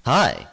Hi,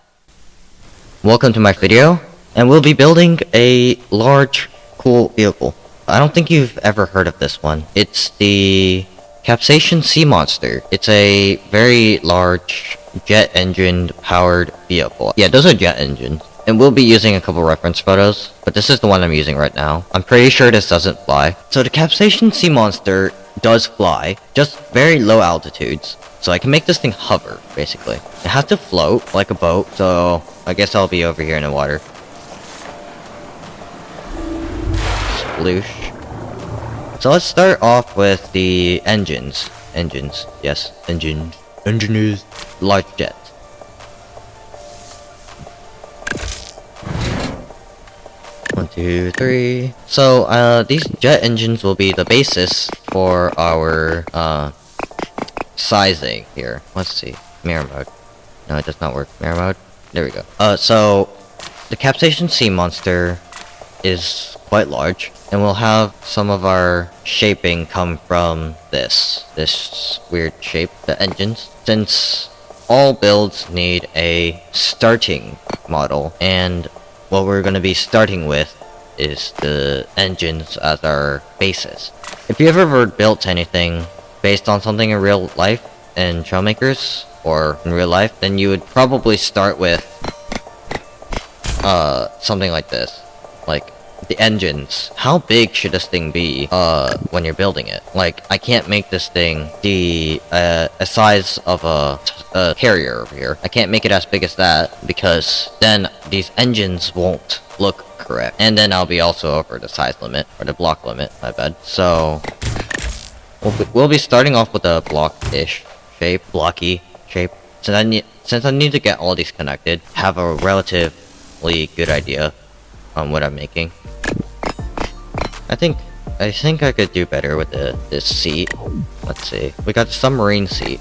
welcome to my video, and we'll be building a large, cool vehicle. I don't think you've ever heard of this one. It's the Caspian Sea Monster. It's a very large, jet engine powered vehicle. Yeah, those are jet engines. And we'll be using a couple reference photos, but this is the one I'm using right now. I'm pretty sure this doesn't fly. So the Caspian Sea Monster does fly, just very low altitudes. So I can make this thing hover, basically. It has to float like a boat, so I guess I'll be over here in the water. Sploosh. So let's start off with the engines. Yes, engines. Engineers. Large jet. One, two, three. So, these jet engines will be the basis for our, sizing here. Let's see. Mirror mode. No, it does not work. Mirror mode. There we go. So the Caspian Sea Monster is quite large, and we'll have some of our shaping come from this weird shape, the engines. Since all builds need a starting model, and what we're going to be starting with is the engines as our basis. If you've ever built anything based on something in real life in Trailmakers or in real life, then you would probably start with something like this. Like the engines. How big should this thing be when you're building it? Like, I can't make this thing the size of a carrier over here. I can't make it as big as that because then these engines won't look correct. And then I'll be also over the size limit or the block limit, my bad. So we'll be starting off with a blocky shape. Since I need to get all these connected, have a relatively good idea on what I'm making. I think I could do better with this seat. Let's see. We got the submarine seat.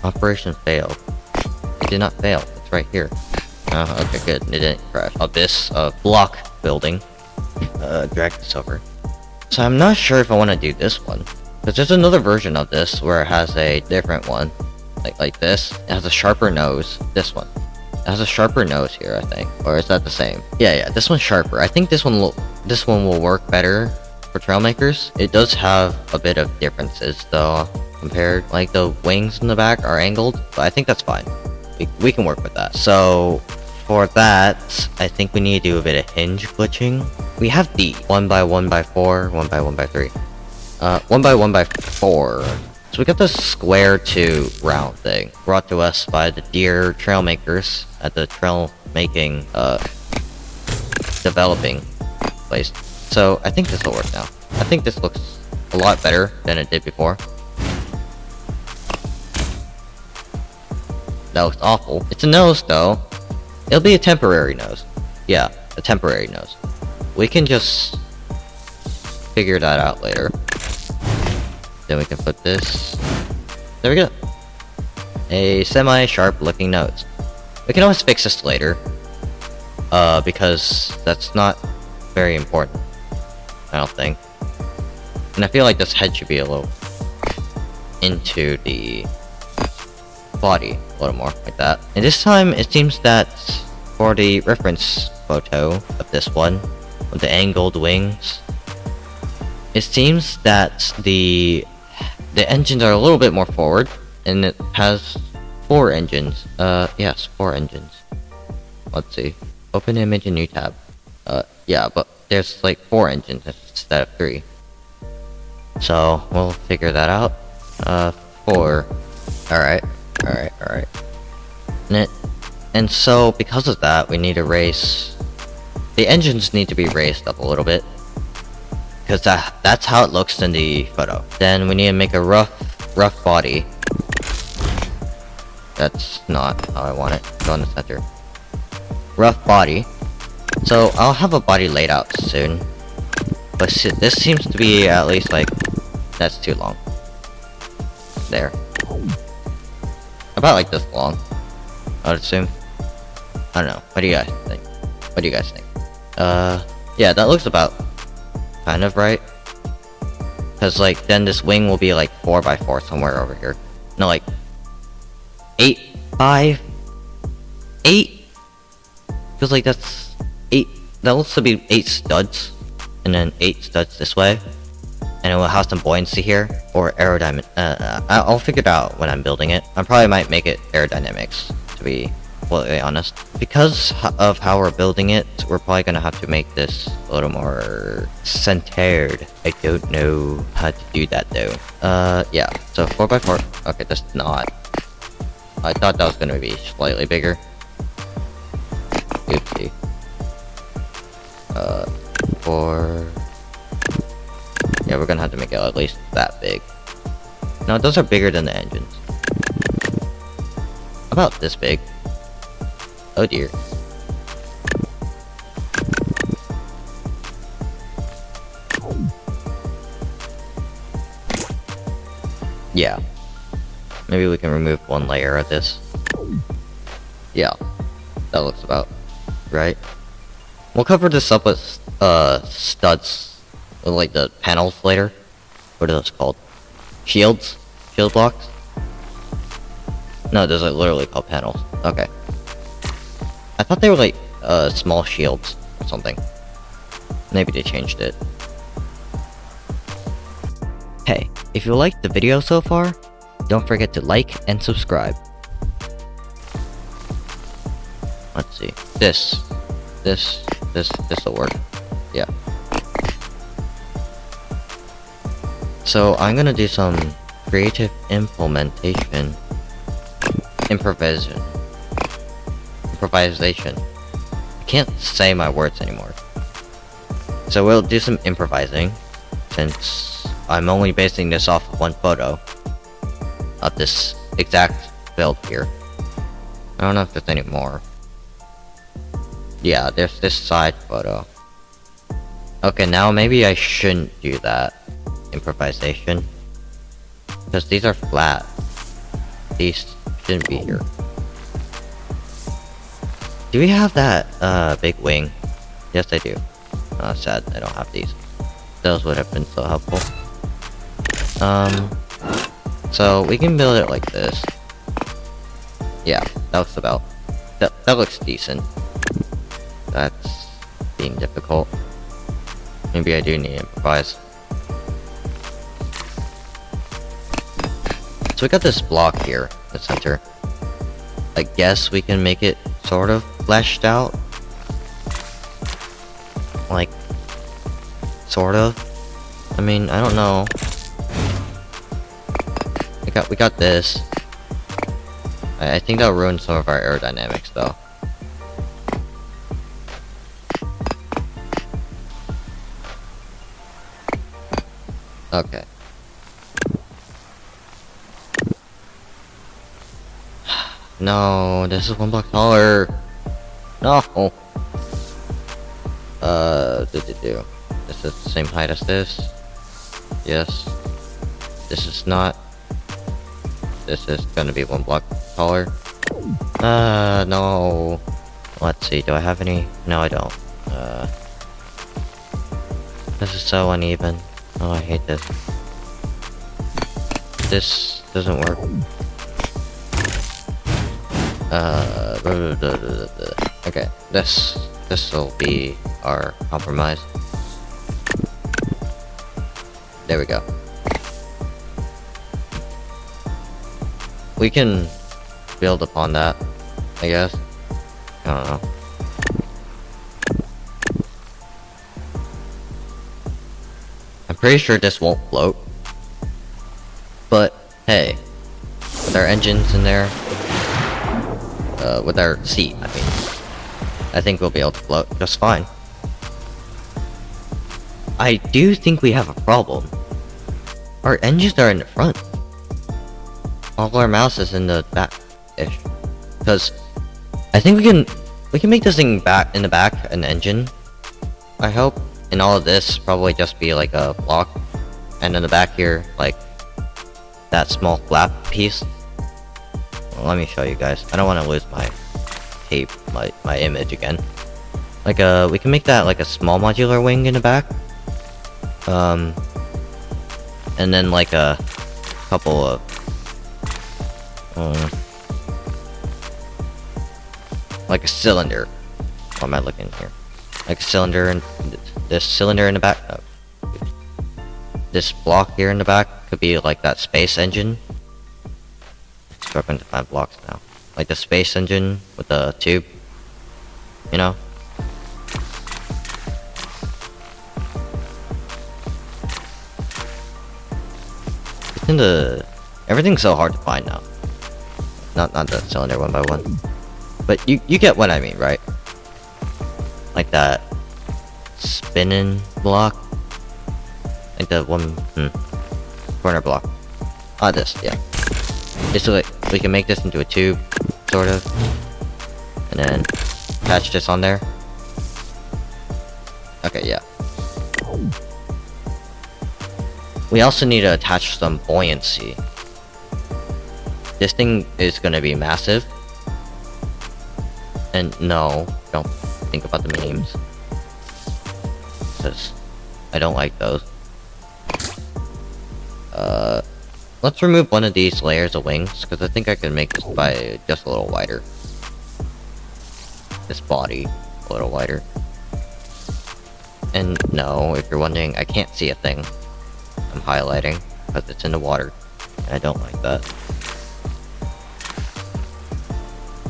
Operation failed. It did not fail. It's right here. Okay, good. It didn't crash. Abyss block building. Drag this over. So I'm not sure if I want to do this one. Because there's another version of this where it has a different one. Like this. It has a sharper nose. This one. It has a sharper nose here, I think. Or is that the same? Yeah, this one's sharper. I think this one will work better for Trailmakers. It does have a bit of differences though, compared. Like the wings in the back are angled, but I think that's fine. We can work with that. So for that, I think we need to do a bit of hinge glitching. We have the 1x1x4, 1x1x3. 1x1x4. So we got this square to round thing brought to us by the dear Trailmakers at the trail making developing place. So I think this will work now. I think this looks a lot better than it did before. That looks awful. It's a nose though. It'll be a temporary nose. Yeah, a temporary nose. We can just figure that out later. Then we can put this. There we go. A semi-sharp looking nose. We can always fix this later. Because that's not very important. I don't think. And I feel like this head should be a little into the body a little more, like that. And this time, it seems that for the reference photo of this one, with the angled wings, it seems that the engines are a little bit more forward, and it has 4 engines. Yes, 4 engines. Let's see. Open image in new tab. Yeah, but there's like 4 engines instead of 3. So, we'll figure that out. 4. Alright. And so, because of that, we need to raise... The engines need to be raised up a little bit. Because that's how it looks in the photo. Then we need to make a rough body. That's not how I want it. Go in the center. Rough body. So I'll have a body laid out soon. But this seems to be at least like... That's too long. There. About like this long, I would assume. I don't know. What do you guys think? Yeah, that looks about kind of right. Because, like, then this wing will be, like, 4x4 somewhere over here. No, like, 8x5? 8? Because like that's 8, that looks to be 8 studs, and then 8 studs this way, and it will have some buoyancy here, or aerodynamic. I'll figure it out when I'm building it. I probably might make it aerodynamics, to be completely honest. Because of how we're building it, we're probably gonna have to make this a little more centered. I don't know how to do that though. Yeah, so 4x4. Okay, that's not. I thought that was gonna be slightly bigger. Oopsie. 4. Yeah, we're gonna have to make it at least that big. No, those are bigger than the engines. About this big. Oh dear. Yeah. Maybe we can remove one layer of this. Yeah. That looks about right. We'll cover this up with studs, like the panels later. What are those called? Shields? Shield blocks? No, those are literally called panels. Okay. I thought they were like small shields or something. Maybe they changed it. Hey, if you liked the video so far, don't forget to like and subscribe. Let's see. This will work. Yeah. So I'm gonna do some creative implementation. Improvisation. I can't say my words anymore. So we'll do some improvising, since I'm only basing this off of one photo of this exact build here. I don't know if there's any more. Yeah, there's this side photo. Okay, now maybe I shouldn't do that improvisation, because these are flat. These shouldn't be here. Do we have that big wing? Yes, I do. Oh, sad I don't have these. Those would have been so helpful. So we can build it like this. Yeah, that looks about. That looks decent. That's being difficult. Maybe I do need to improvise. So we got this block here in the center. I guess we can make it sort of fleshed out. Like, sort of. I mean, I don't know. We got this. I think that'll ruin some of our aerodynamics though. Okay. No, this is one block taller. No. This is the same height as this. Yes. This is not. This is gonna be one block taller. No. Let's see, do I have any? No, I don't. This is so uneven. Oh, I hate this. This doesn't work. Okay, this will be our compromise. There we go. We can build upon that, I guess. I don't know. I'm pretty sure this won't float. But, hey. With our engines in there. With our seat, I mean. I think we'll be able to float just fine. I do think we have a problem. Our engines are in the front. All our mouse is in the back-ish. Because I think we can make this thing back in the back an engine. I hope. And all of this probably just be like a block. And in the back here, like that small flap piece. Well, let me show you guys. I don't want to lose my tape, my image again. Like we can make that like a small modular wing in the back. And then like a couple of like a cylinder. What am I looking here? Like a cylinder, and this cylinder in the back. This block here in the back could be like that space engine. Struggling to find blocks now. Like the space engine with the tube. You know? Everything's so hard to find now. Not the cylinder one by one. But you get what I mean, right? Like that spinning block. Like the one corner block. This, yeah. Just like we can make this into a tube, sort of. And then attach this on there. Okay, yeah. We also need to attach some buoyancy. This thing is gonna be massive. And no, don't think about the memes. Because I don't like those. Let's remove one of these layers of wings, because I think I can make this by just a little wider. This body, a little wider. And no, if you're wondering, I can't see a thing. I'm highlighting, because it's in the water, and I don't like that.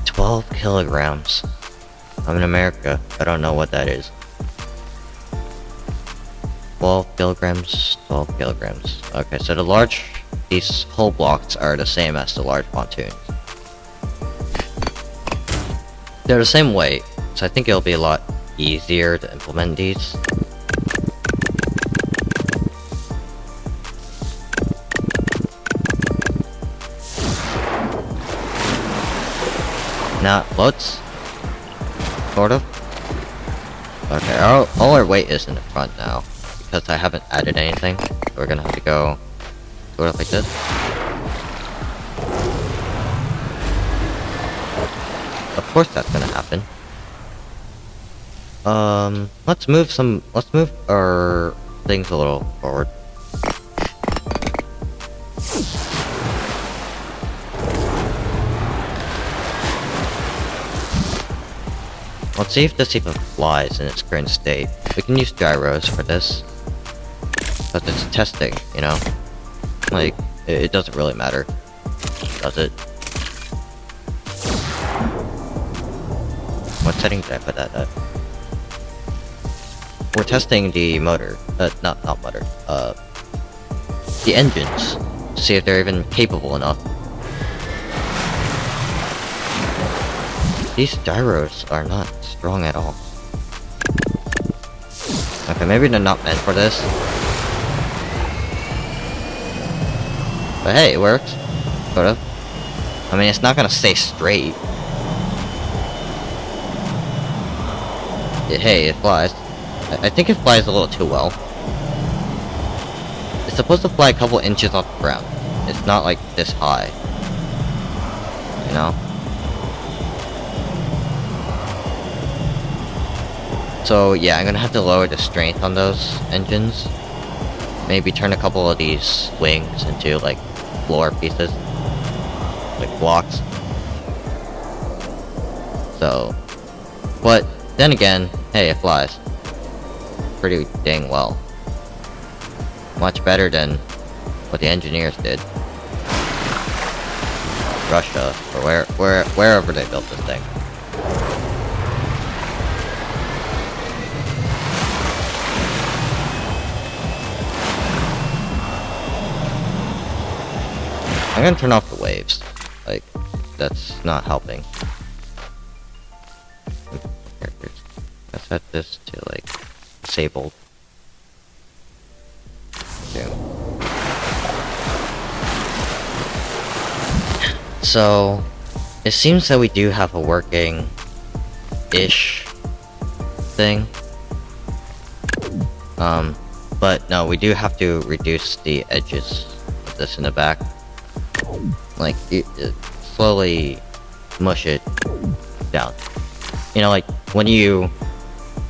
12 kilograms. I'm in America, I don't know what that is. 12 kilograms, 12 kilograms. Okay, so these whole blocks are the same as the large pontoons. They're the same weight, so I think it'll be a lot easier to implement these. Now, floats? Sort of? Okay, all our weight is in the front now. Because I haven't added anything, so we're gonna have to go sort of like this. Of course that's gonna happen. Let's move our things a little forward. Let's see if this even flies in its current state. We can use gyros for this. But it's testing, you know? Like, it doesn't really matter. Does it? What setting did I put that at? We're testing the motor. Not motor. The engines. To see if they're even capable enough. These gyros are not strong at all. Okay, maybe they're not meant for this. But hey, it works. Sort of. I mean, it's not gonna stay straight. Hey, it flies. I think it flies a little too well. It's supposed to fly a couple inches off the ground. It's not like this high. You know? So yeah, I'm gonna have to lower the strength on those engines. Maybe turn a couple of these wings into like floor pieces. Like blocks. So, but then again, hey, it flies pretty dang well. Much better than what the engineers did. Russia, or wherever they built this thing. I'm gonna turn off the waves. Like, that's not helping. Let's set this to, like, disabled. Okay. So, it seems that we do have a working-ish thing. But no, we do have to reduce the edges of this in the back. Like, slowly mush it down. You know, like, when you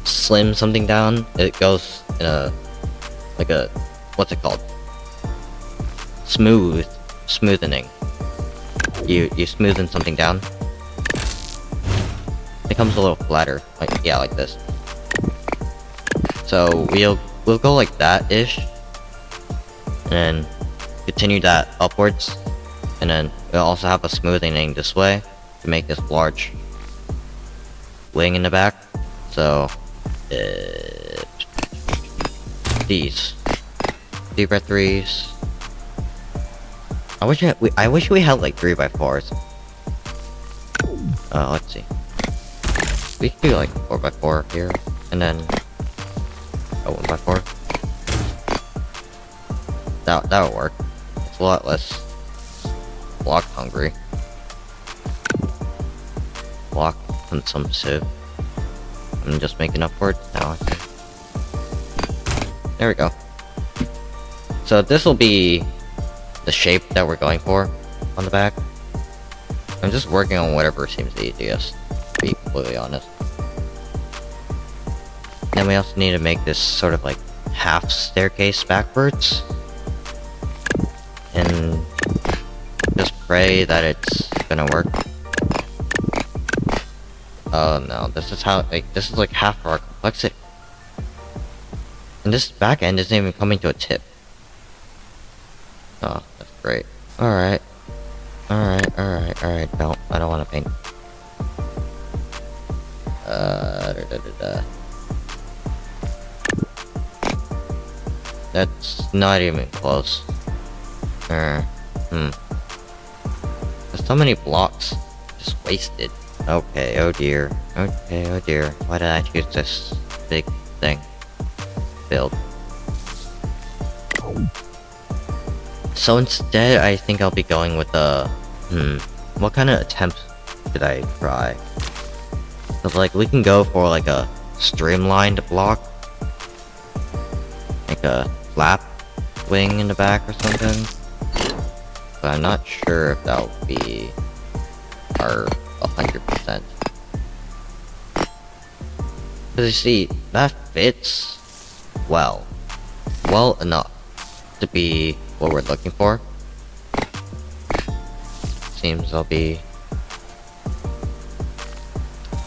slim something down, it goes in a, like a, what's it called? Smoothening. You smoothen something down. becomes a little flatter. Like, yeah, like this. So we'll go like that-ish. And then continue that upwards. And then we'll also have a smoothing this way to make this large wing in the back. So these 3x3s. I wish we had like 3x4s. Let's see. We could do like 4x4 here, and then a 1x4. That would work. It's a lot less block hungry. Block consumptive. I'm just making upward now. There we go. So this will be the shape that we're going for on the back. I'm just working on whatever seems the easiest, to be completely honest. Then we also need to make this sort of like half staircase backwards. And just pray that it's gonna work. Oh no, this is like half of our complexity. And this back end isn't even coming to a tip. Oh, that's great. Alright. No, I don't want to paint. That's not even close. There's so many blocks just wasted. Okay, oh dear. Okay, oh dear. Why did I choose this big thing? Build. So instead, I think I'll be going with a... what kind of attempt did I try? Cause like, we can go for like a streamlined block. Like a flap wing in the back or something. But I'm not sure if that will be our 100%. Cause you see, that fits well enough to be what we're looking for. Seems I'll be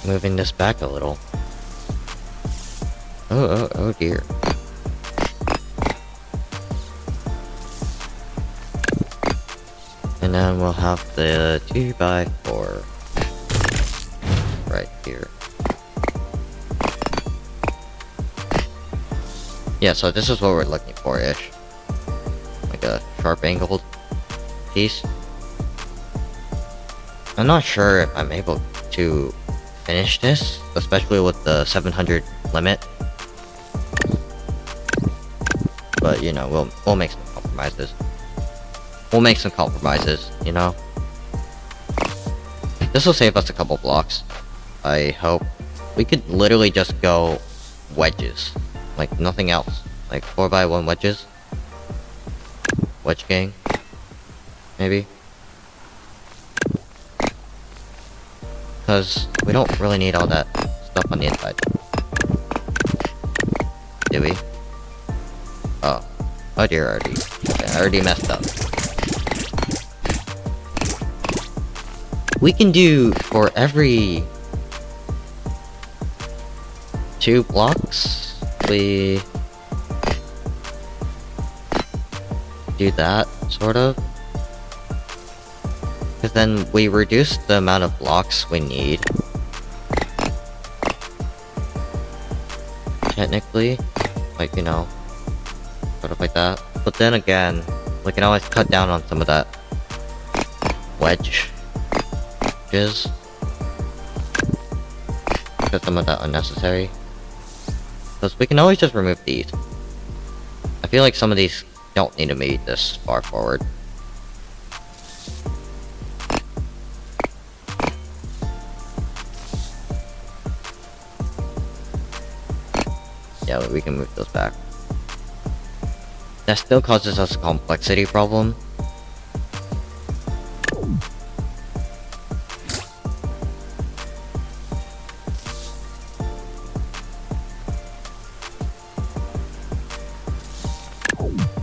moving this back a little. Oh dear. And then we'll have the 2x4 right here. Yeah, so this is what we're looking for-ish. Like a sharp angled piece. I'm not sure if I'm able to finish this, especially with the 700 limit. But you know, we'll make some compromises. We'll make some compromises, you know. This will save us a couple blocks, I hope. We could literally just go wedges, like nothing else. Like 4x1 wedges. Wedge gang, maybe. Because we don't really need all that stuff on the inside. Do we? Oh dear, already. Okay, I already messed up. We can do for every 2 blocks, we do that, sort of. Because then we reduce the amount of blocks we need. Technically. Like, you know, sort of like that. But then again, we can always cut down on some of that wedges. Because some of that unnecessary. Because we can always just remove these. I feel like some of these don't need to be this far forward. Yeah, we can move those back. That still causes us a complexity problem.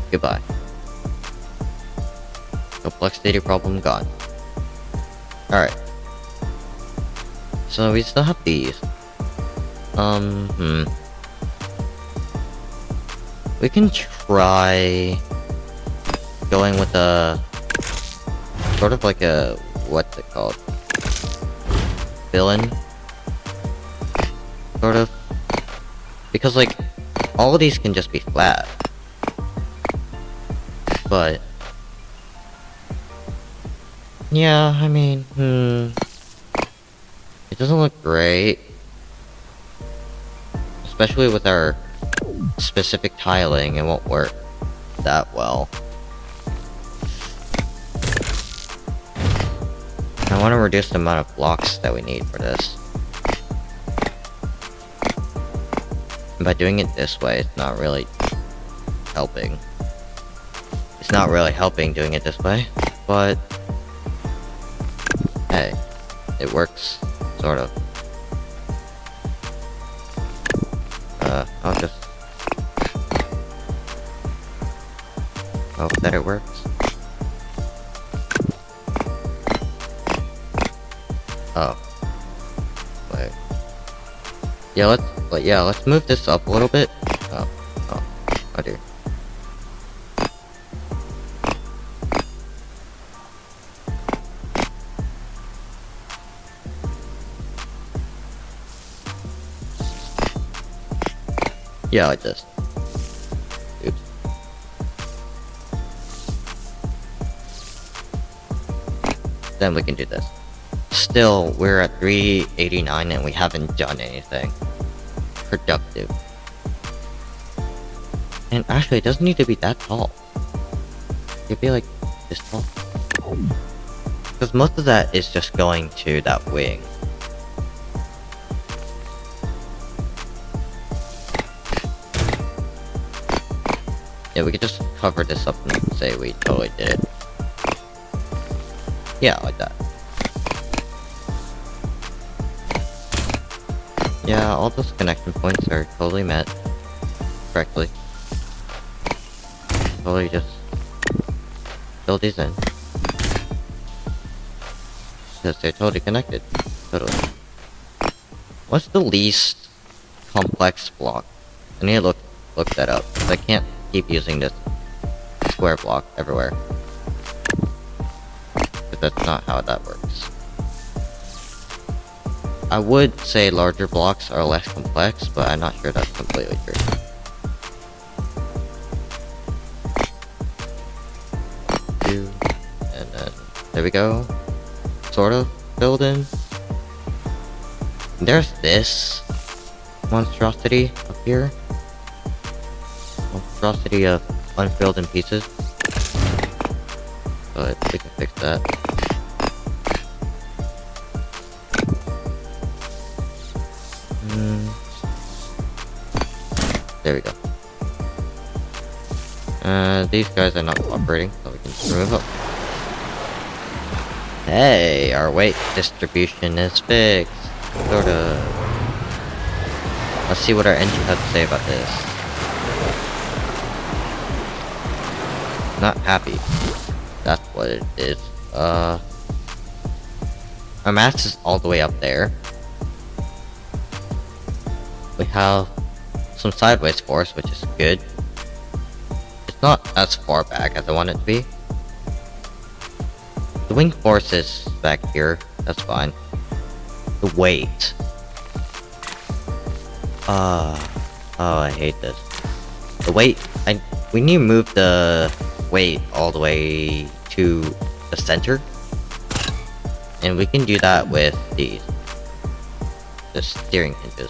Goodbye. Complexity problem gone. Alright. So we still have these. We can try going with a sort of like a, what's it called? Villain? Sort of. Because like, all of these can just be flat. But yeah, I mean, it doesn't look great. Especially with our specific tiling, it won't work that well. I want to reduce the amount of blocks that we need for this. And by doing it this way, it's not really helping. It's not really helping doing it this way, but hey, it works, sort of. I'll just hope that it works. Oh. Wait. Yeah, let's move this up a little bit. Oh dear. Yeah, like this. Oops. Then we can do this. Still, we're at 389 and we haven't done anything productive. And actually, it doesn't need to be that tall. It could be like this tall. Because most of that is just going to that wing. Yeah, we could just cover this up and say we totally did it. Yeah, like that. Yeah, all those connection points are totally met correctly. Totally just fill these in. Because they're totally connected. Totally. What's the least complex block? I need to look that up. I can't keep using this square block everywhere. But that's not how that works. I would say larger blocks are less complex, but I'm not sure that's completely true. And then there we go. Sort of filled in. There's this monstrosity up here. Monstrosity of unfilled in pieces. But we can fix that. There we go. These guys are not cooperating, so we can just remove them. Hey, our weight distribution is fixed. Sorta. Let's see what our engine has to say about this. Not happy. That's what it is. Our mass is all the way up there. We have some sideways force, which is good. It's not as far back as I want it to be. The wing force is back here. That's fine. The weight. Oh, I hate this. The weight. We need to move the weight all the way to the center, and we can do that with the steering hinges.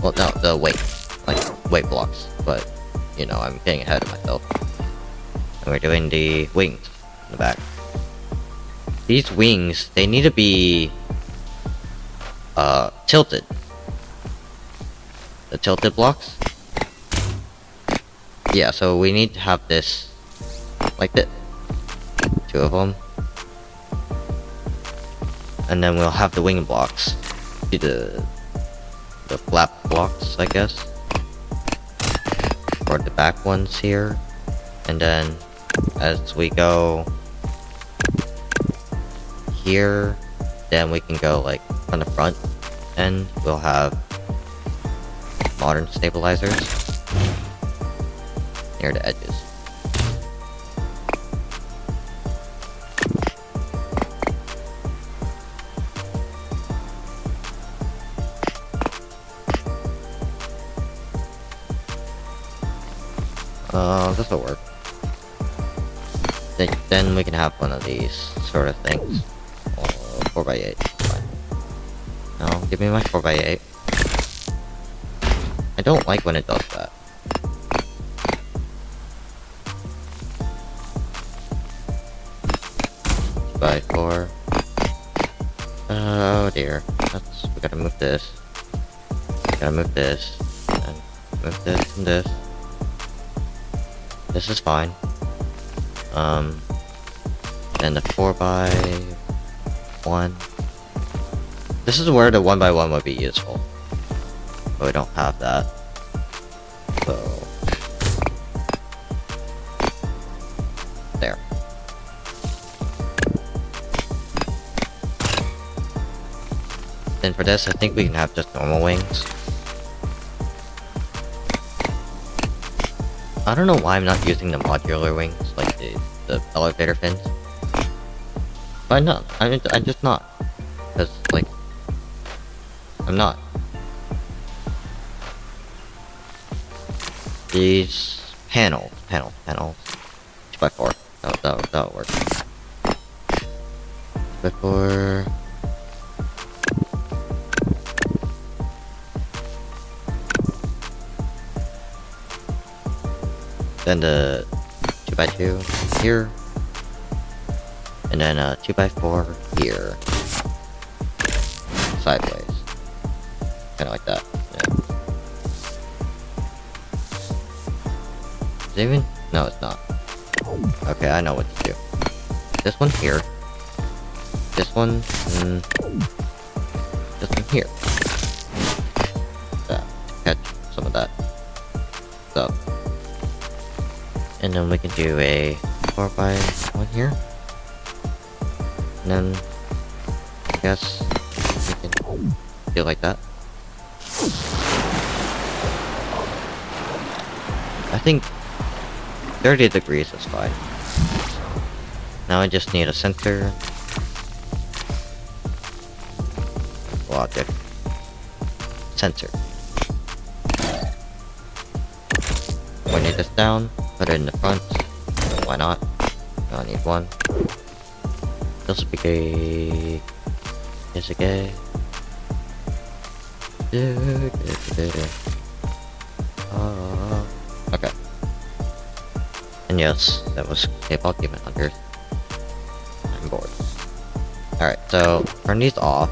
Well, no, the weight blocks. But you know, I'm getting ahead of myself. And we're doing the wings in the back. These wings, they need to be tilted. The tilted blocks. Yeah, so we need to have this like this. Two of them. And then we'll have the wing blocks. Do the flap blocks, I guess. Or the back ones here. And then as we go here, then we can go like on the front end. We'll have modern stabilizers near the edges. This will work. Then we can have one of these sort of things. 4x8. Fine. No, give me my 4x8. I don't like when it does that. 2x4. Oh dear. We gotta move this. We gotta move this. And move this and this. This is fine. Then the 4x1. This is where the 1x1 would be useful. But we don't have that. So... there. Then for this, I think we can have just normal wings. I don't know why I'm not using the modular wings, like the elevator fins. But I'm not. I'm just not. Because, like, I'm not. These panels. 2x4. That'll work. 2x4. Then the 2x2 here, and then 2x4 here, sideways, kind of like that. Yeah. Is it even? No, it's not. Okay, I know what to do. This one here, this one, and this one here. That catch some of that stuff. And then we can do a 4x1 here. And then I guess we can do it like that. I think 30 degrees is fine. Now I just need a center. Logic. Center. We need this down. Put it in the front. Why not? I need one. This will be gay. Is it gay? Okay. And yes, that was K-pop Demon Hunters. I'm bored. Alright, so turn these off.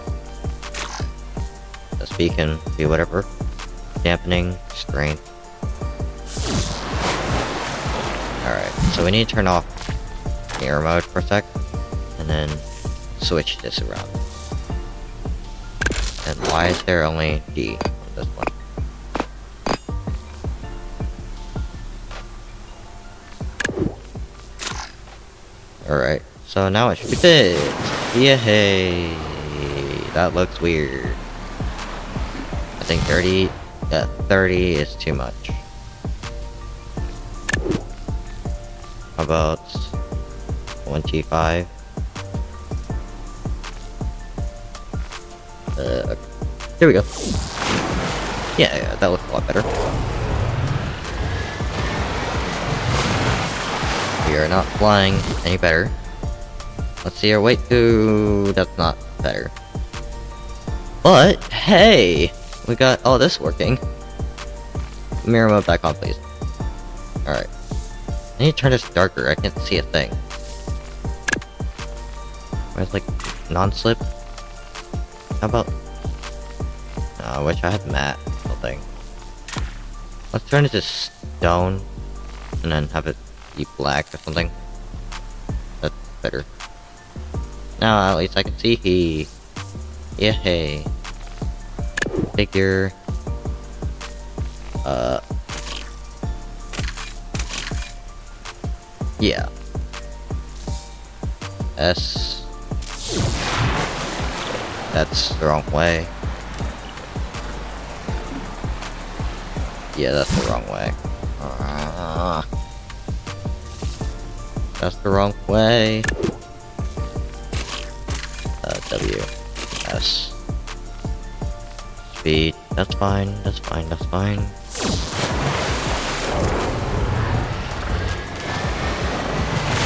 The speed can do whatever. Dampening, strength. Alright, so we need to turn off mirror mode for a sec, and then switch this around. And why is there only D on this one? Alright, so now it should be fit. Yay! That looks weird. I think 30 is too much. How about 25? Okay. There we go. Yeah, that looks a lot better. We are not flying any better. Let's see our weight. Ooh, that's not better. But, hey! We got all this working. Mirror mode back on, please. Alright. I need to turn this darker. I can't see a thing. Where's like non-slip? How about? I wish I had matte something. Let's turn it to stone, and then have it be black or something. That's better. Now at least I can see. Yay! Figure. Yeah. That's the wrong way. Yeah, that's the wrong way. That's the wrong way. W. S. Speed. That's fine. That's fine. That's fine.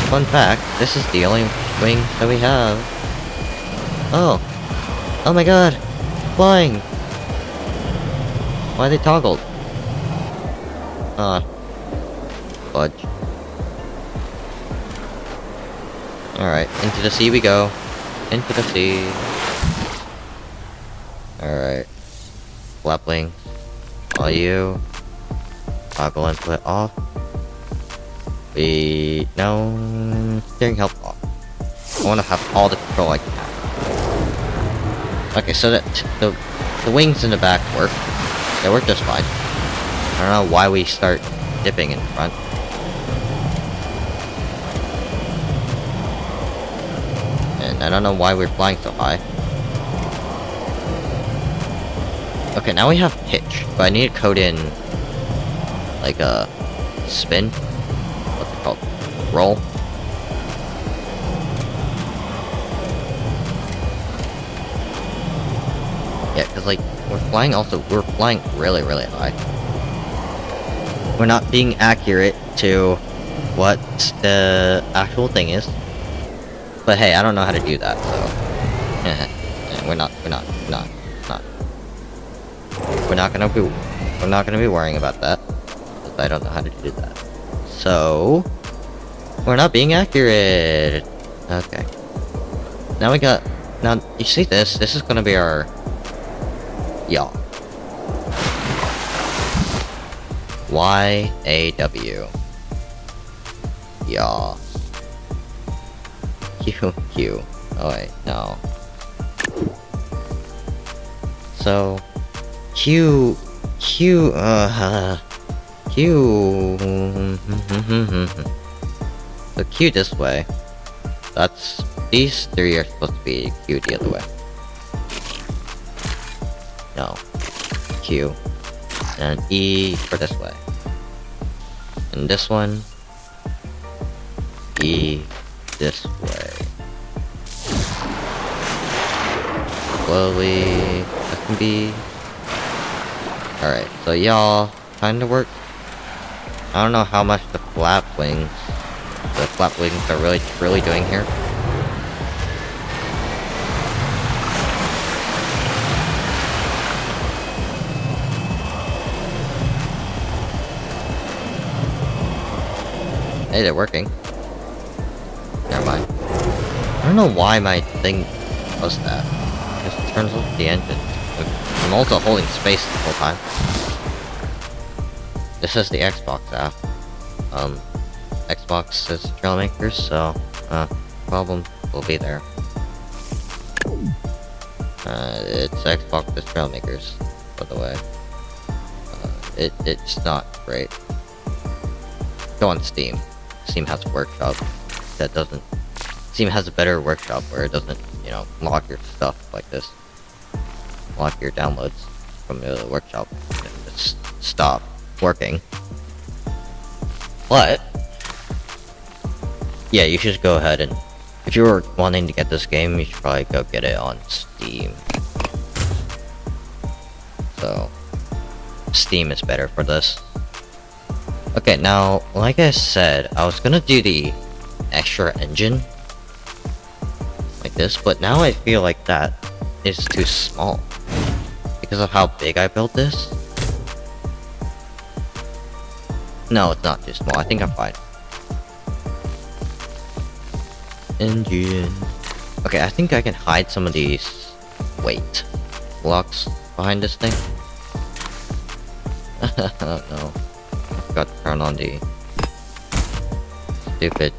Fun fact, this is the only wing that we have. Oh. Oh my god. Flying. Why are they toggled? Fudge. Alright, into the sea we go. Into the sea. Alright. Flap wings. All you. Toggle input off. No. Steering help off. I want to have all the control I can have. Okay, so that the wings in the back work. They work just fine. I don't know why we start dipping in front. And I don't know why we're flying so high. Okay, now we have pitch, but I need to code in like a spin. What's it called? Roll. Yeah, because like we're flying really, really high. We're not being accurate to what the actual thing is. But hey, I don't know how to do that, so we're not gonna be worrying about that. Because I don't know how to do that. So we're not being accurate. Okay. Now you see this is gonna be our yaw. Y-A-W. Yaw. Q. Oh wait, no. So Q. So Q this way. These three are supposed to be Q the other way. No. Q. And E for this way. And this one. E this way. Slowly. That can be. Alright, so y'all kinda work. I don't know how much the flap wings are really doing here. Hey, they're working. Never mind. I don't know why my thing does that. It just turns off the engine. I'm also holding space the whole time. This is the Xbox app. Xbox is Trailmakers, so problem will be there. It's Xbox is Trailmakers, by the way. It's not great. Go on Steam. Steam has a workshop that doesn't. Steam has a better workshop where it doesn't, lock your stuff like this. Lock your downloads from the workshop. Just stop working. But yeah, you should go ahead and if you were wanting to get this game, you should probably go get it on Steam. So Steam is better for this. Okay, now, like I said, I was gonna do the extra engine like this, but now I feel like that is too small because of how big I built this. No, it's not too small. I think I'm fine. Engine. Okay, I think I can hide some of these weight blocks behind this thing. Oh no. I forgot to turn on the stupid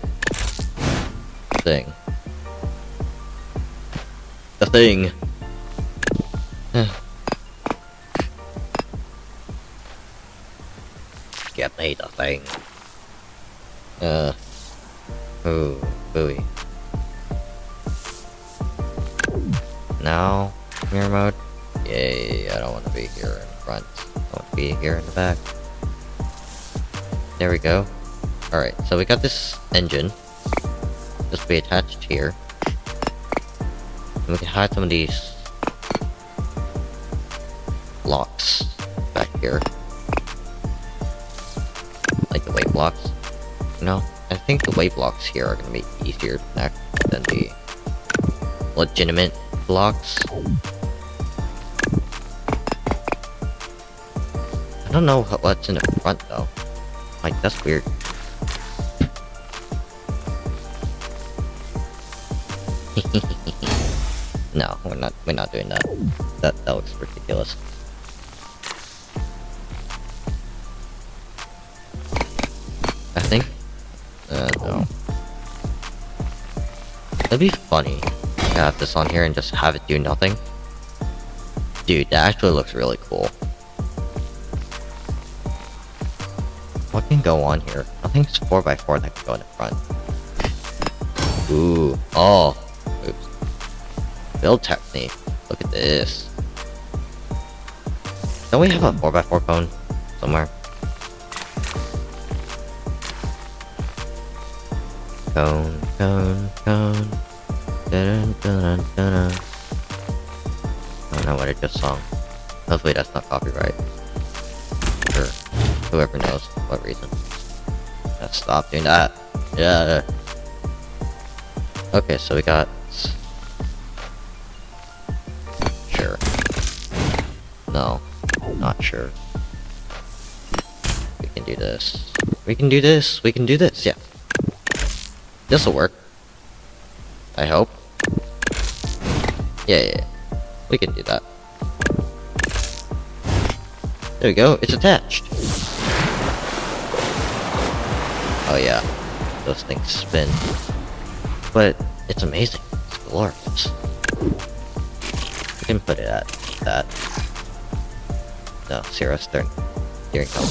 thing. The thing. Get me the thing. Ooh, booey. Now Mirror mode. Yay, I don't want to be here in front. I want to be here in the back. There we go. Alright, so we got this engine. This will be attached here. And we can hide some of these blocks back here. Like the weight blocks. No, I think the weight blocks here are going to be easier to connect than the legitimate blocks. I don't know what's in the front though. Like, that's weird. No, we're not doing that. That looks ridiculous. I think no. It'd be funny to have this on here and just have it do nothing. Dude, that actually looks really cool. What can go on here? I think it's 4x4 that can go in the front. Ooh. Oh. Oops. Build technique. Look at this. Don't we have a 4x4 cone somewhere? Cone, cone, cone. Dun, dun, dun, dun. I don't know what I just sung. Hopefully that's not copyright. Or whoever knows what reason. Let's stop doing that. Yeah. Okay, so we got... Sure. No, not sure. We can do this. We can do this. We can do this. Yeah. This'll work. I hope. Yeah. We can do that. There we go. It's attached. Oh yeah. Those things spin. But it's amazing. It's glorious. We can put it at that. No, zero steering column.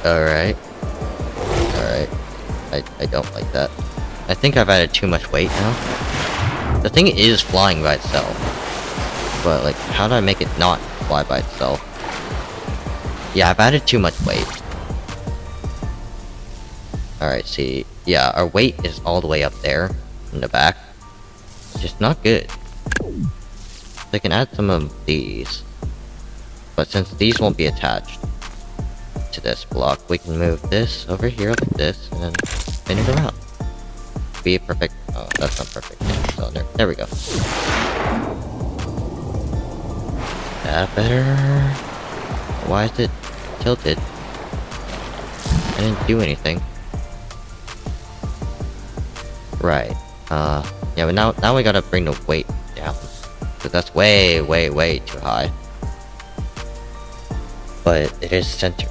Alright. I don't like that. I think I've added too much weight now. The thing is flying by itself. But, like, how do I make it not fly by itself? Yeah, I've added too much weight. Alright, see. Yeah, our weight is all the way up there in the back. Which is not good. So I can add some of these. But since these won't be attached to this block, we can move this over here like this and then spin it around. Be perfect. Oh, that's not perfect. Cylinder. There we go. That better? Why is it tilted? I didn't do anything. Right. Yeah, but now we gotta bring the weight down. Because that's way too high. But it is centered.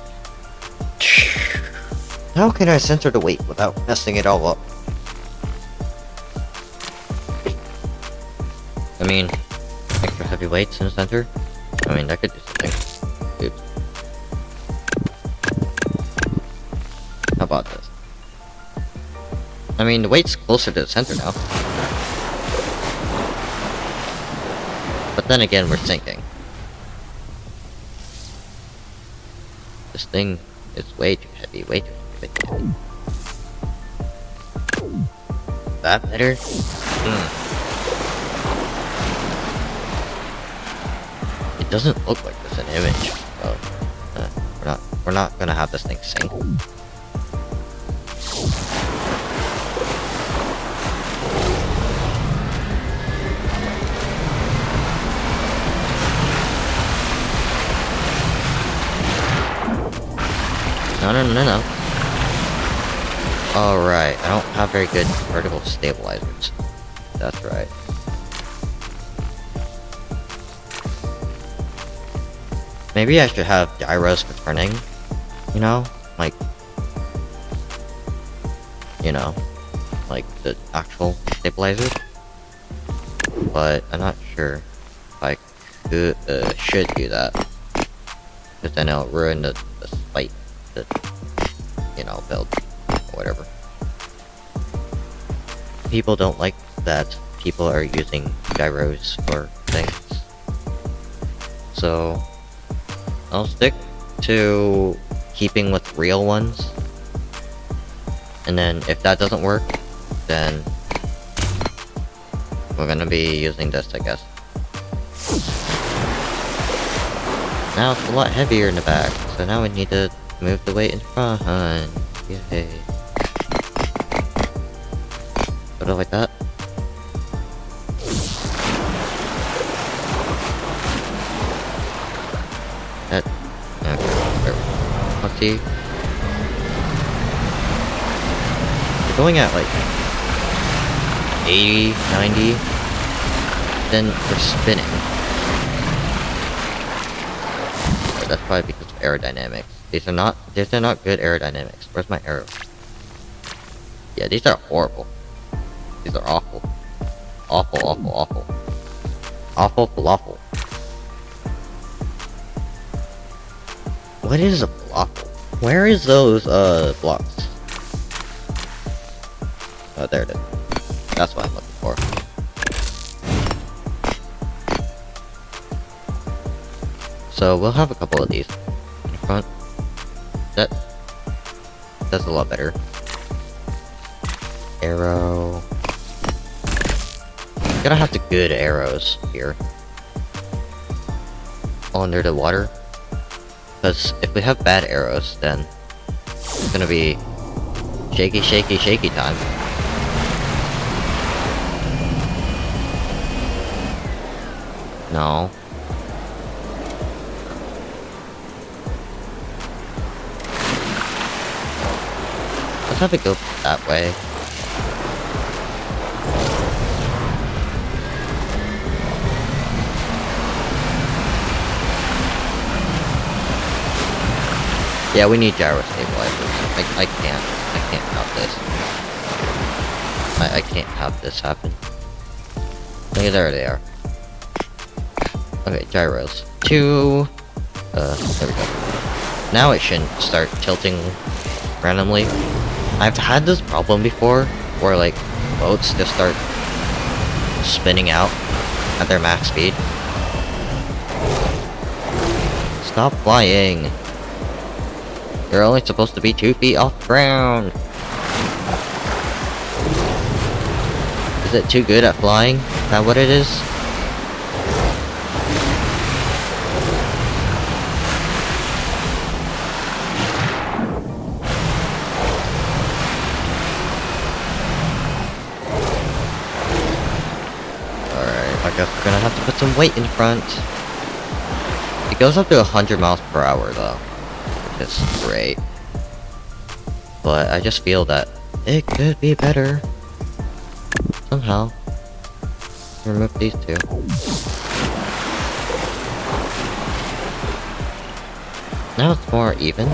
How can I center the weight without messing it all up? I mean, extra heavy weights in the center? I mean, that could do something. Oops. How about this? I mean, the weight's closer to the center now. But then again, we're sinking. This thing is way too heavy, way too heavy. That better? It doesn't look like this in image. So, we're not gonna have this thing sink. No. Alright, I don't have very good vertical stabilizers. That's right. Maybe I should have gyros for turning. You know? Like the actual stabilizers. But I'm not sure if I should do that. Because then it'll ruin the spite. you know, build or whatever. People don't like that people are using gyros for things. So I'll stick to keeping with real ones. And then if that doesn't work, then we're gonna be using this, I guess. Now it's a lot heavier in the back, so now we need to move the weight in front. Yay. Put it like that. That. Okay. Let's see. We're going at like 80, 90. Then we're spinning. That's probably because of aerodynamics. These are not good aerodynamics. Where's my arrow? Yeah, these are horrible. These are awful. Awful, awful, awful. Awful falafel. What is a falafel? Where is those, blocks? Oh, there it is. That's what I'm looking for. So we'll have a couple of these in front. That's a lot better. Arrow. Gotta have the good arrows here. Under the water. Because if we have bad arrows, then it's gonna be shaky, shaky, shaky time. No. Let's have it go that way. Yeah, we need gyro stabilizers. I can't have this. I can't have this happen. Okay, there they are. Okay, gyros. Two. There we go. Now it shouldn't start tilting randomly. I've had this problem before, where like boats just start spinning out at their max speed. Stop flying. You're only supposed to be 2 feet off the ground. Is it too good at flying? Is that what it is? Alright, I guess we're gonna have to put some weight in front. It goes up to 100 miles per hour though. It's great. But I just feel that it could be better. Somehow. Remove these two. Now it's more even.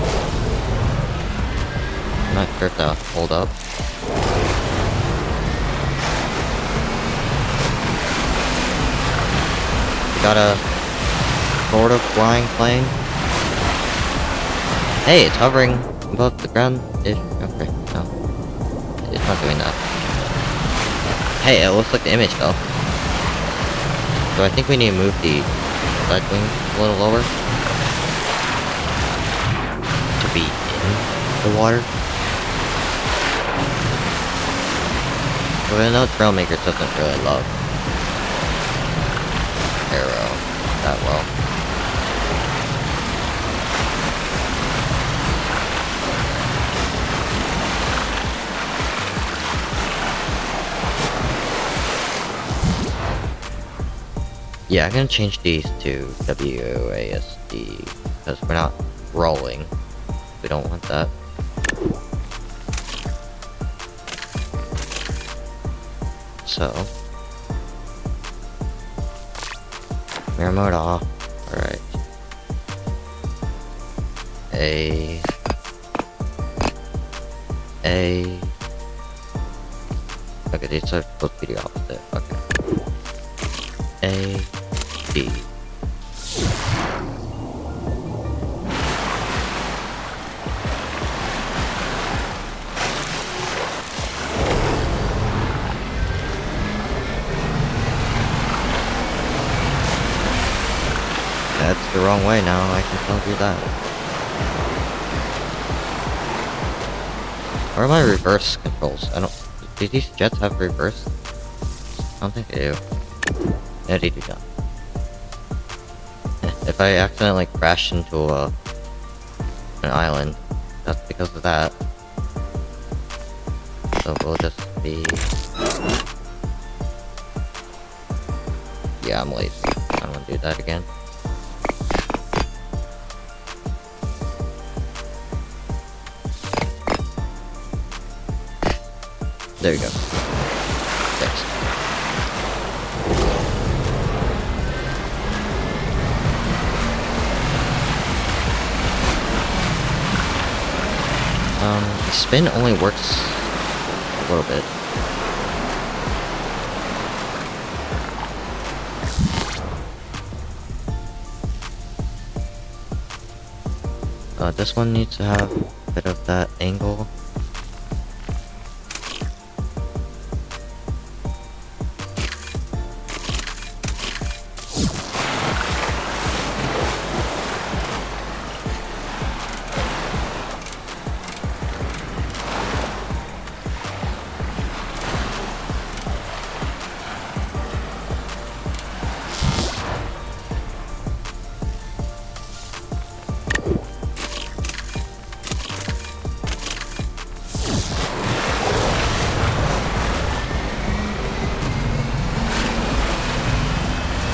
I'm not sure if that'll hold up. We got a sort of flying plane. Hey, it's hovering above the ground. Okay, no. It's not doing that. Hey, it looks like the image though. So I think we need to move the side wing a little lower. To be in the water. But I know Trailmakers doesn't really love Arrow that well. Yeah, I'm gonna change these to WASD because we're not rolling. We don't want that. So, mirror mode off. Alright. A. Okay, these are supposed to be the opposite. Okay. A. B. wrong way now, I can tell you that. Where are my reverse controls? Do these jets have reverse? I don't think they do. Yeah, they do not. If I accidentally crash into an island, that's because of that. So we'll just be... Yeah, I'm lazy. I don't want to do that again. There you go. Fixed. The spin only works a little bit. This one needs to have a bit of that angle.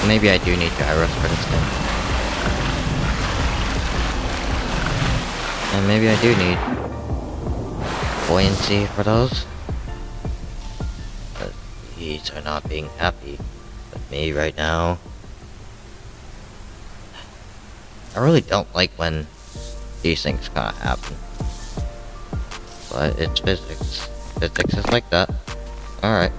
Maybe I do need gyros for this thing. And maybe I do need buoyancy for those. But these are not being happy with me right now. I really don't like when these things kind of happen. But it's physics. Physics is like that. Alright.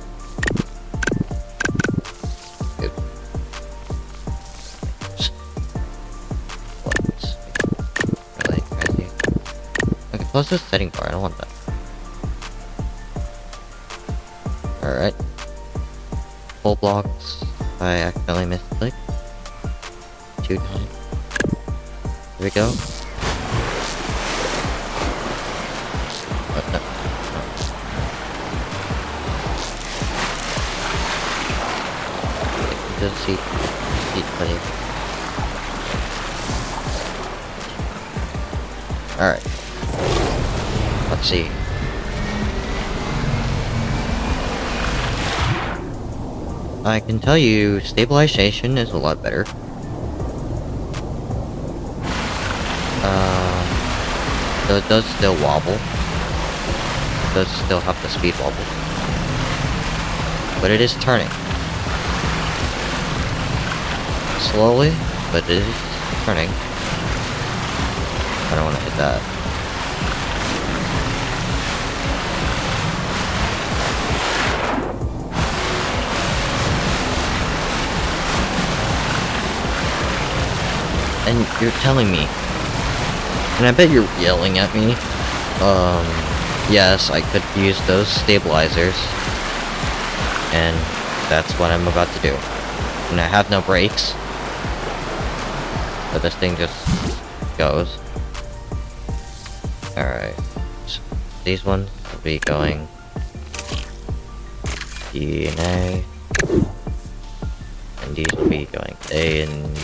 Close this setting bar, I don't want that. Alright. Full blocks. I accidentally misclicked. 2 times. Here we go. Oh, no. No. Just seat play. Alright. Let's see. I can tell you, stabilization is a lot better. So it does still wobble. It does still have the speed wobble. But it is turning. Slowly, but it is turning. I don't want to hit that. And you're telling me, and I bet you're yelling at me, yes, I could use those stabilizers, and that's what I'm about to do. And I have no brakes, so this thing just goes. Alright, so these ones will be going D and A, and these will be going A and B.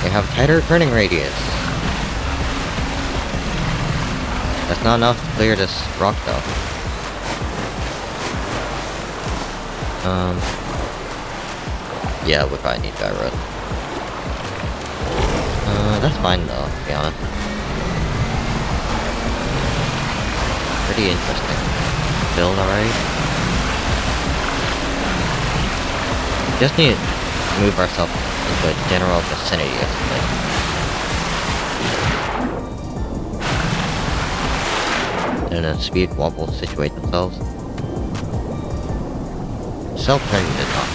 They have tighter turning radius. That's not enough to clear this rock though. Yeah, we probably need gyros. That's fine though, to be honest. Pretty interesting. Build already. Just need to move ourselves into a general vicinity of something. And a speed wobble situate themselves. Self-turning did not.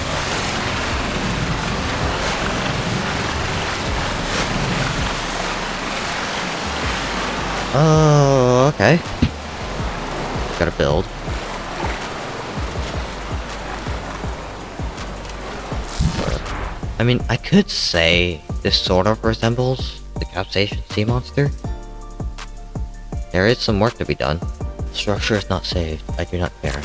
Oh, okay. Gotta build. I mean, I could say this sort of resembles the Caspian Sea Monster. There is some work to be done. Structure is not saved. I do not care.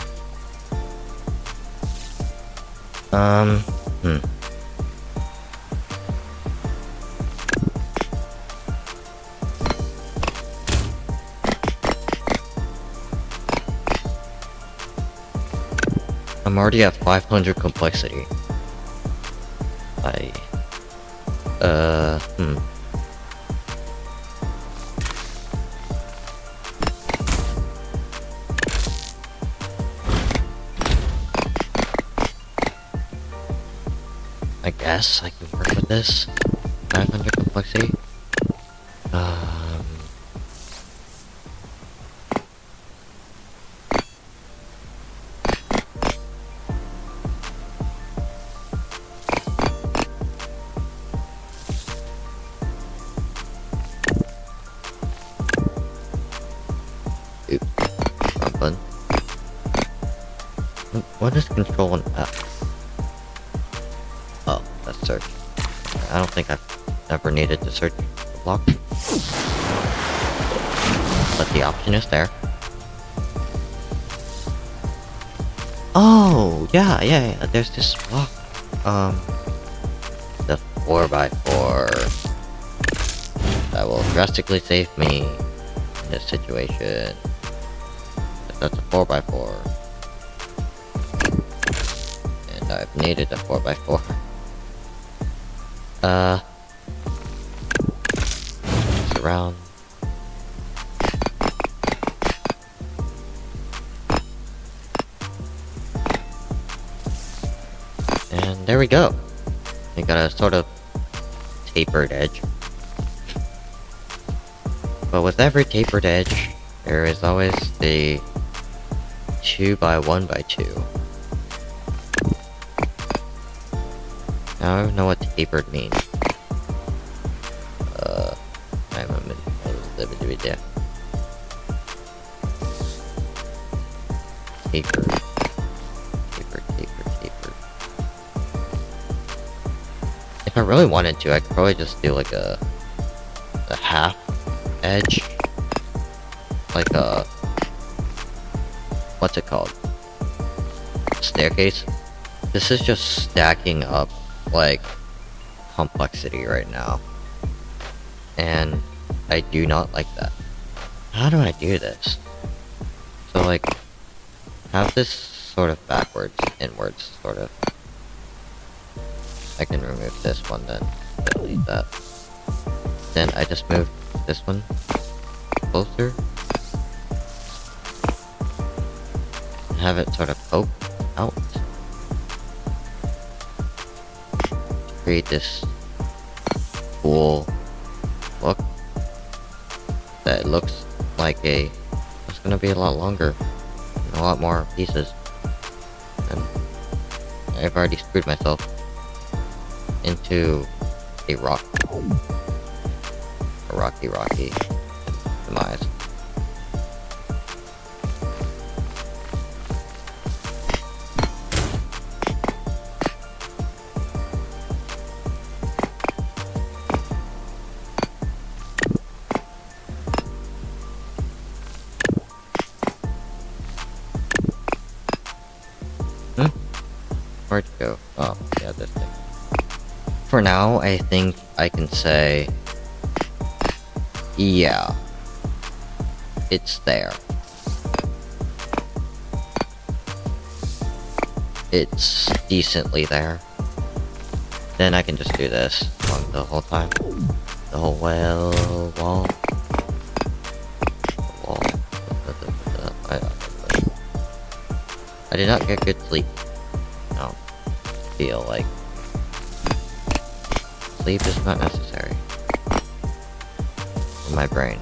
I'm already at 500 complexity. I guess I can work with this. 500 complexity. Wrong button. What is control and F? Oh, that's search. I don't think I've ever needed to search the block. But the option is there. Oh, yeah, there's this block. The 4x4. That will drastically save me in this situation. That's a 4x4. And I've needed a 4x4. Surround. And there we go. You got a sort of tapered edge. But with every tapered edge, there is always the 2x1x2. Now I don't know what tapered means. I'm a little bit there. Tapered. If I really wanted to, I could probably just do like a half edge. Like a... what's it called? Staircase? This is just stacking up, like, complexity right now. And I do not like that. How do I do this? So, like, have this sort of backwards, inwards, sort of. I can remove this one then. Delete that. Then I just move this one closer. And have it sort of poke out. Create this cool look. That looks like it's gonna be a lot longer. And a lot more pieces. And I've already screwed myself into a rocky demise. Where'd it go? Oh, yeah, this thing. For now, I think I can say, yeah, it's there. It's decently there. Then I can just do this the whole time. The whole wall. I did not get good sleep. I don't feel like sleep is not necessary. In my brain,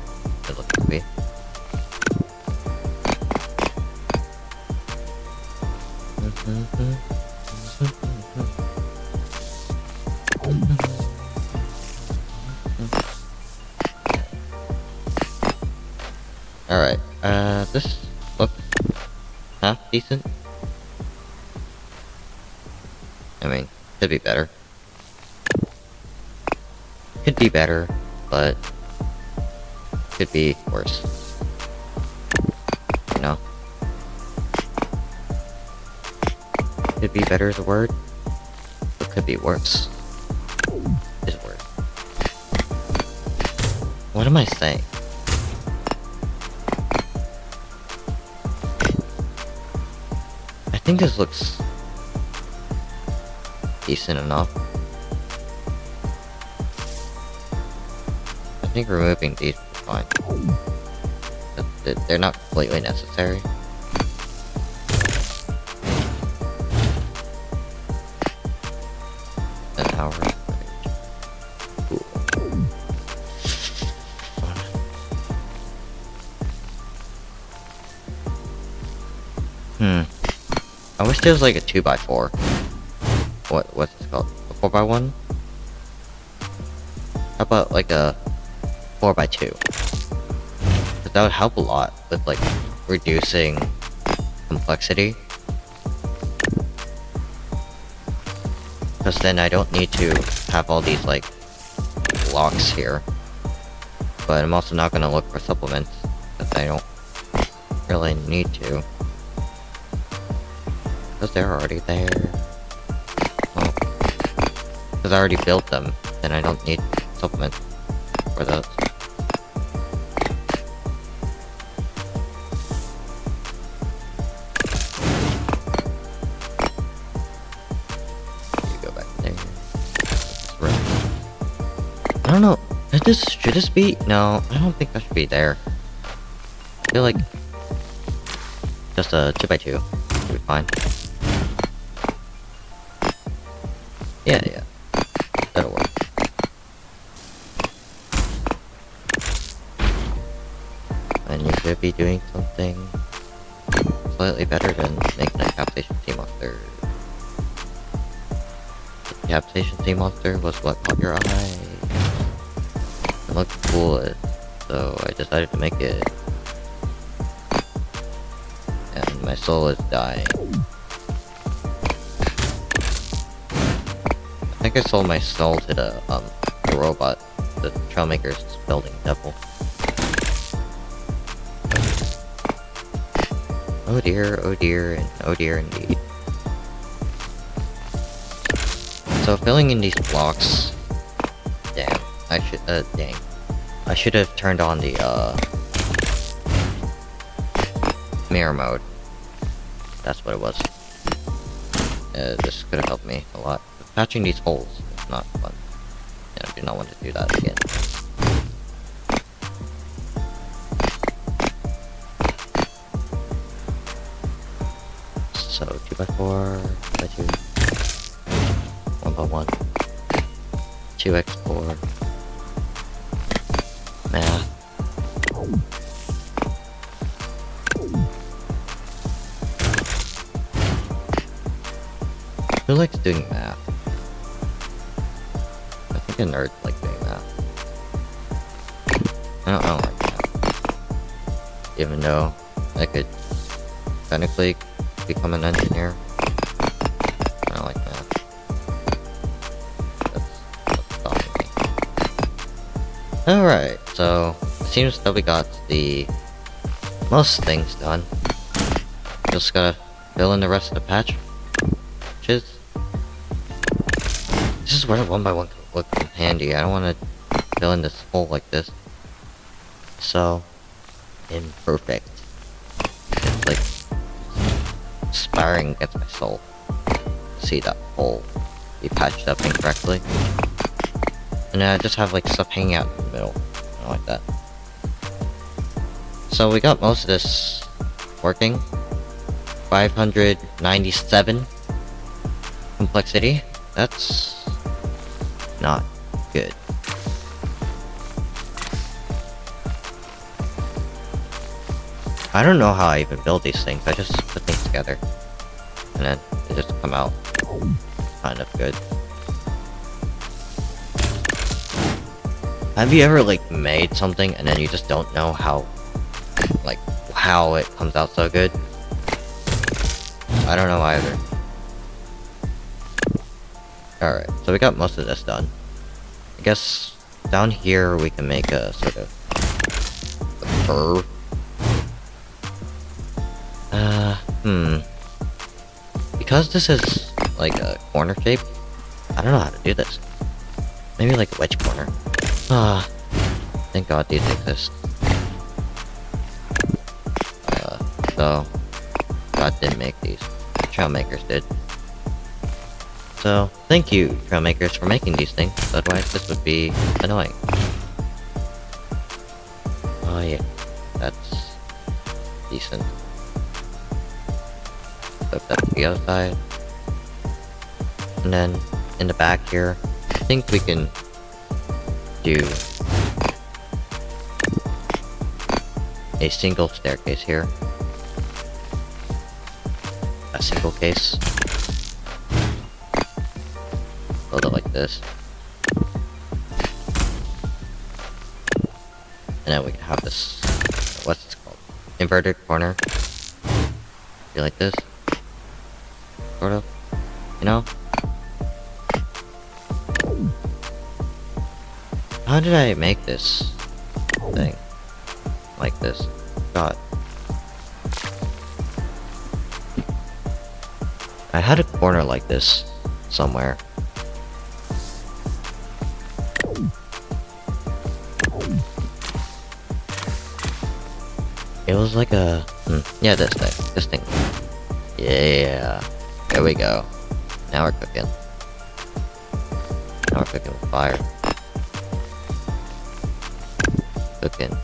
it looks to be. Alright, this looks half decent. I mean, could be better. Could be better, but could be worse. You know? Could be better is a word, but could be worse is a word. What am I saying? I think this looks decent enough. I think removing these is fine. They're not completely necessary. An hour. I wish there was like a 2x4. What's it called? A 4x1? How about like a 4x2? Because that would help a lot with like reducing complexity. Because then I don't need to have all these like blocks here. But I'm also not gonna look for supplements because I don't really need to. Because they're already there. Well, because I already built them, then I don't need supplements for those. You go back there. I don't know. Should this be? No, I don't think that should be there. I feel like just a 2x2 should be fine. Yeah. That'll work. And you should be doing something slightly better than making a Caspian Sea Monster. The Caspian Sea Monster was what caught your eye. It looked cool, so I decided to make it. And my soul is dying. I think I sold my soul to the robot, the Trailmakers building devil. Oh dear, and oh dear indeed. So filling in these blocks, damn, I should have turned on the mirror mode. That's what it was. This could have helped me a lot. Patching these holes is not fun. I do not want to do that again. So 2x4, 2x2, 1x1, 2x4, math. Who likes doing math? I think a nerd like doing math. I don't like math. Even though I could technically become an engineer. I don't like math. That's stopping me. Alright, so it seems that we got the most things done. Just gotta fill in the rest of the patches. This is where 1x1 could look handy. I don't want to fill in this hole like this. So imperfect. It's like sparring against my soul. See that hole be patched up incorrectly. And then I just have like stuff hanging out in the middle. I don't like that. So we got most of this working. 597 complexity. That's not good. I don't know how I even build these things. I just put things together and then they just come out kind of good. Have you ever like made something and then you just don't know how like, how it comes out so good. I don't know either. Alright, so we got most of this done. I guess down here we can make a sort of a curve. Because this is like a corner shape, I don't know how to do this. Maybe like a wedge corner. Thank God these exist. So God didn't make these. Trailmakers did. So thank you, Trailmakers, for making these things. Otherwise, this would be annoying. Oh yeah, that's decent. Hook that to the other side. And then in the back here, I think we can do a single staircase here. A single case. Build it like this. And then we can have this, what's it called? Inverted corner. Be like this. Sort of. You know? How did I make this thing? Like this? God. I had a corner like this somewhere. It was like a... yeah, this thing. Yeah. There we go. Now we're cooking. Now we're cooking with fire. Cooking.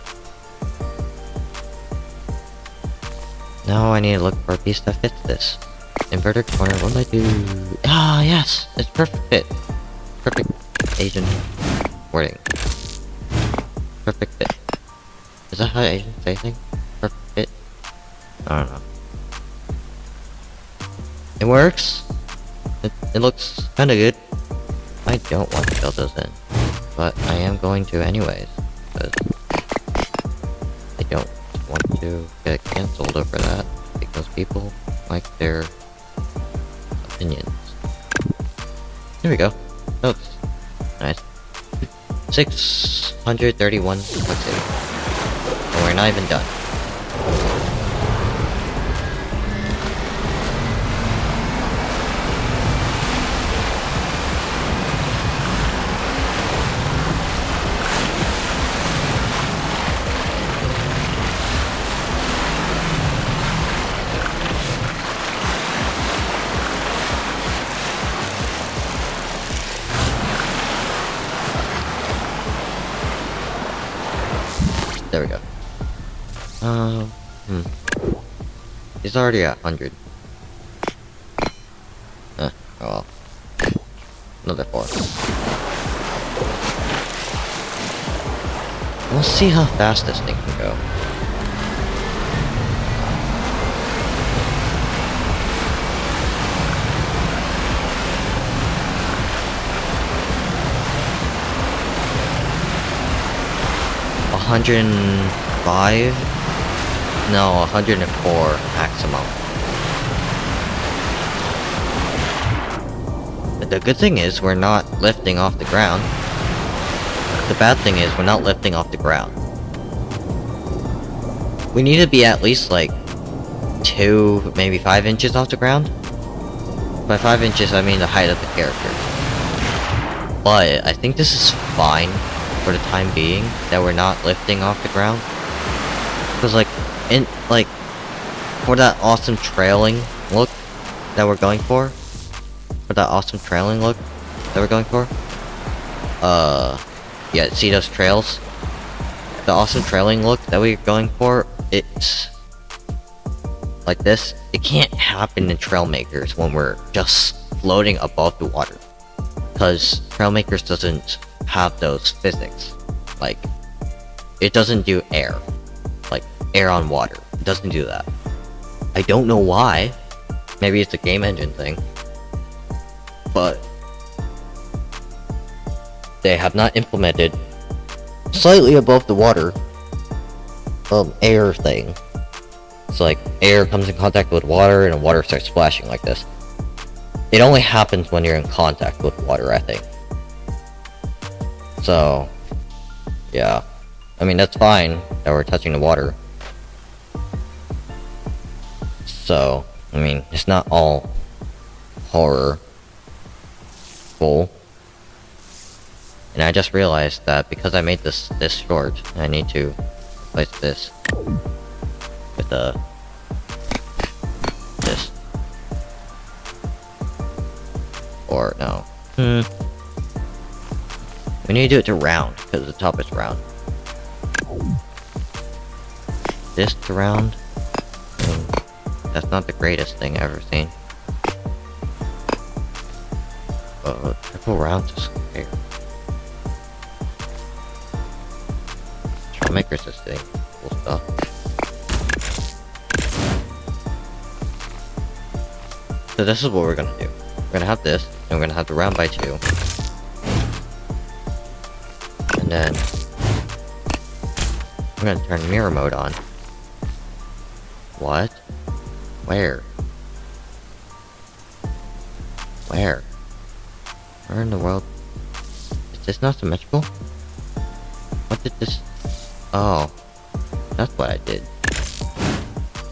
Now I need to look for a piece that fits this. Inverted corner, what did I do? Ah, yes! It's perfect fit. Perfect Asian wording. Perfect fit. Is that how Asians say things? Perfect fit? I don't know. It works. It looks kinda good. I don't want to build those in. But I am going to anyways. Because I don't want to get cancelled over that. Because people like their opinions. Here we go. Notes. Nice. 631 complexity. And we're not even done. There we go. He's already at 100. Oh well. Another 4. We'll see how fast this thing can go. $105? No, 104 maximum. But the good thing is we're not lifting off the ground. The bad thing is we're not lifting off the ground. We need to be at least like 2, maybe 5 inches off the ground. By 5 inches I mean the height of the character. But I think this is fine for the time being, that we're not lifting off the ground. Because for that awesome trailing look that we're going for, yeah, see those trails? The awesome trailing look that we're going for, it's like this. It can't happen in Trailmakers when we're just floating above the water. Because Trailmakers doesn't have those physics. Like, it doesn't do air. Like, air on water. It doesn't do that. I don't know why. Maybe it's a game engine thing. But they have not implemented slightly above the water air thing. So like air comes in contact with water and water starts splashing like this. It only happens when you're in contact with water, I think. So, yeah. I mean, that's fine that we're touching the water. So, I mean, it's not all horror-ful. And I just realized that because I made this short, I need to replace this with this. Or no. We need to do it to round, because the top is round. This to round? I mean, that's not the greatest thing I've ever seen. Triple round to square. Trailmakers is doing cool stuff. So this is what we're gonna do. We're gonna have this, and we're gonna have the round by 2. And then I'm gonna turn mirror mode on. What? Where? Where? Where in the world? Is this not symmetrical? What did this... Oh. That's what I did.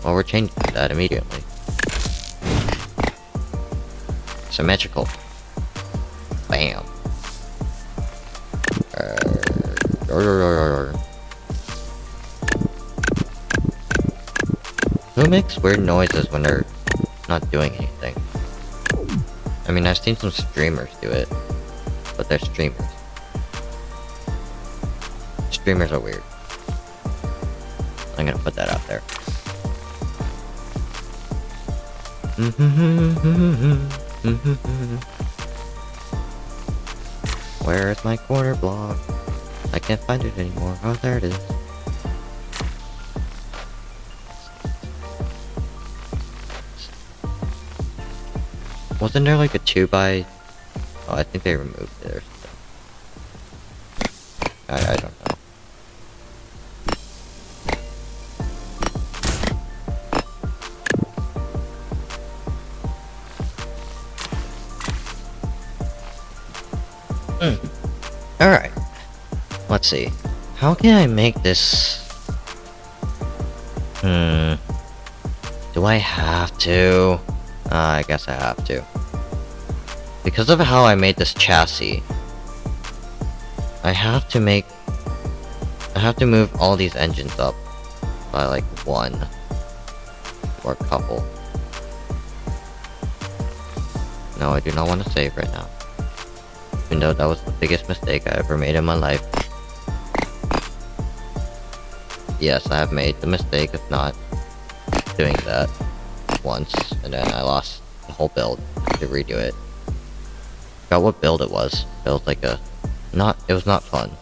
Well, we're changing that immediately. Symmetrical. Bam. Who makes weird noises when they're not doing anything? I mean, I've seen some streamers do it, but they're streamers. Streamers are weird. I'm gonna put that out there. Where's my corner block? I can't find it anymore. Oh, there it is. Wasn't there like a 2x? Oh, I think they removed it or something. I don't know. Alright. Let's see. How can I make this... Do I have to? I guess I have to. Because of how I made this chassis, I have to move all these engines up by like 1 or a couple. No, I do not want to save right now. Even though that was the biggest mistake I ever made in my life. Yes, I have made the mistake of not doing that once, and then I lost the whole build to redo it. Forgot what build it was. It was like it was not fun.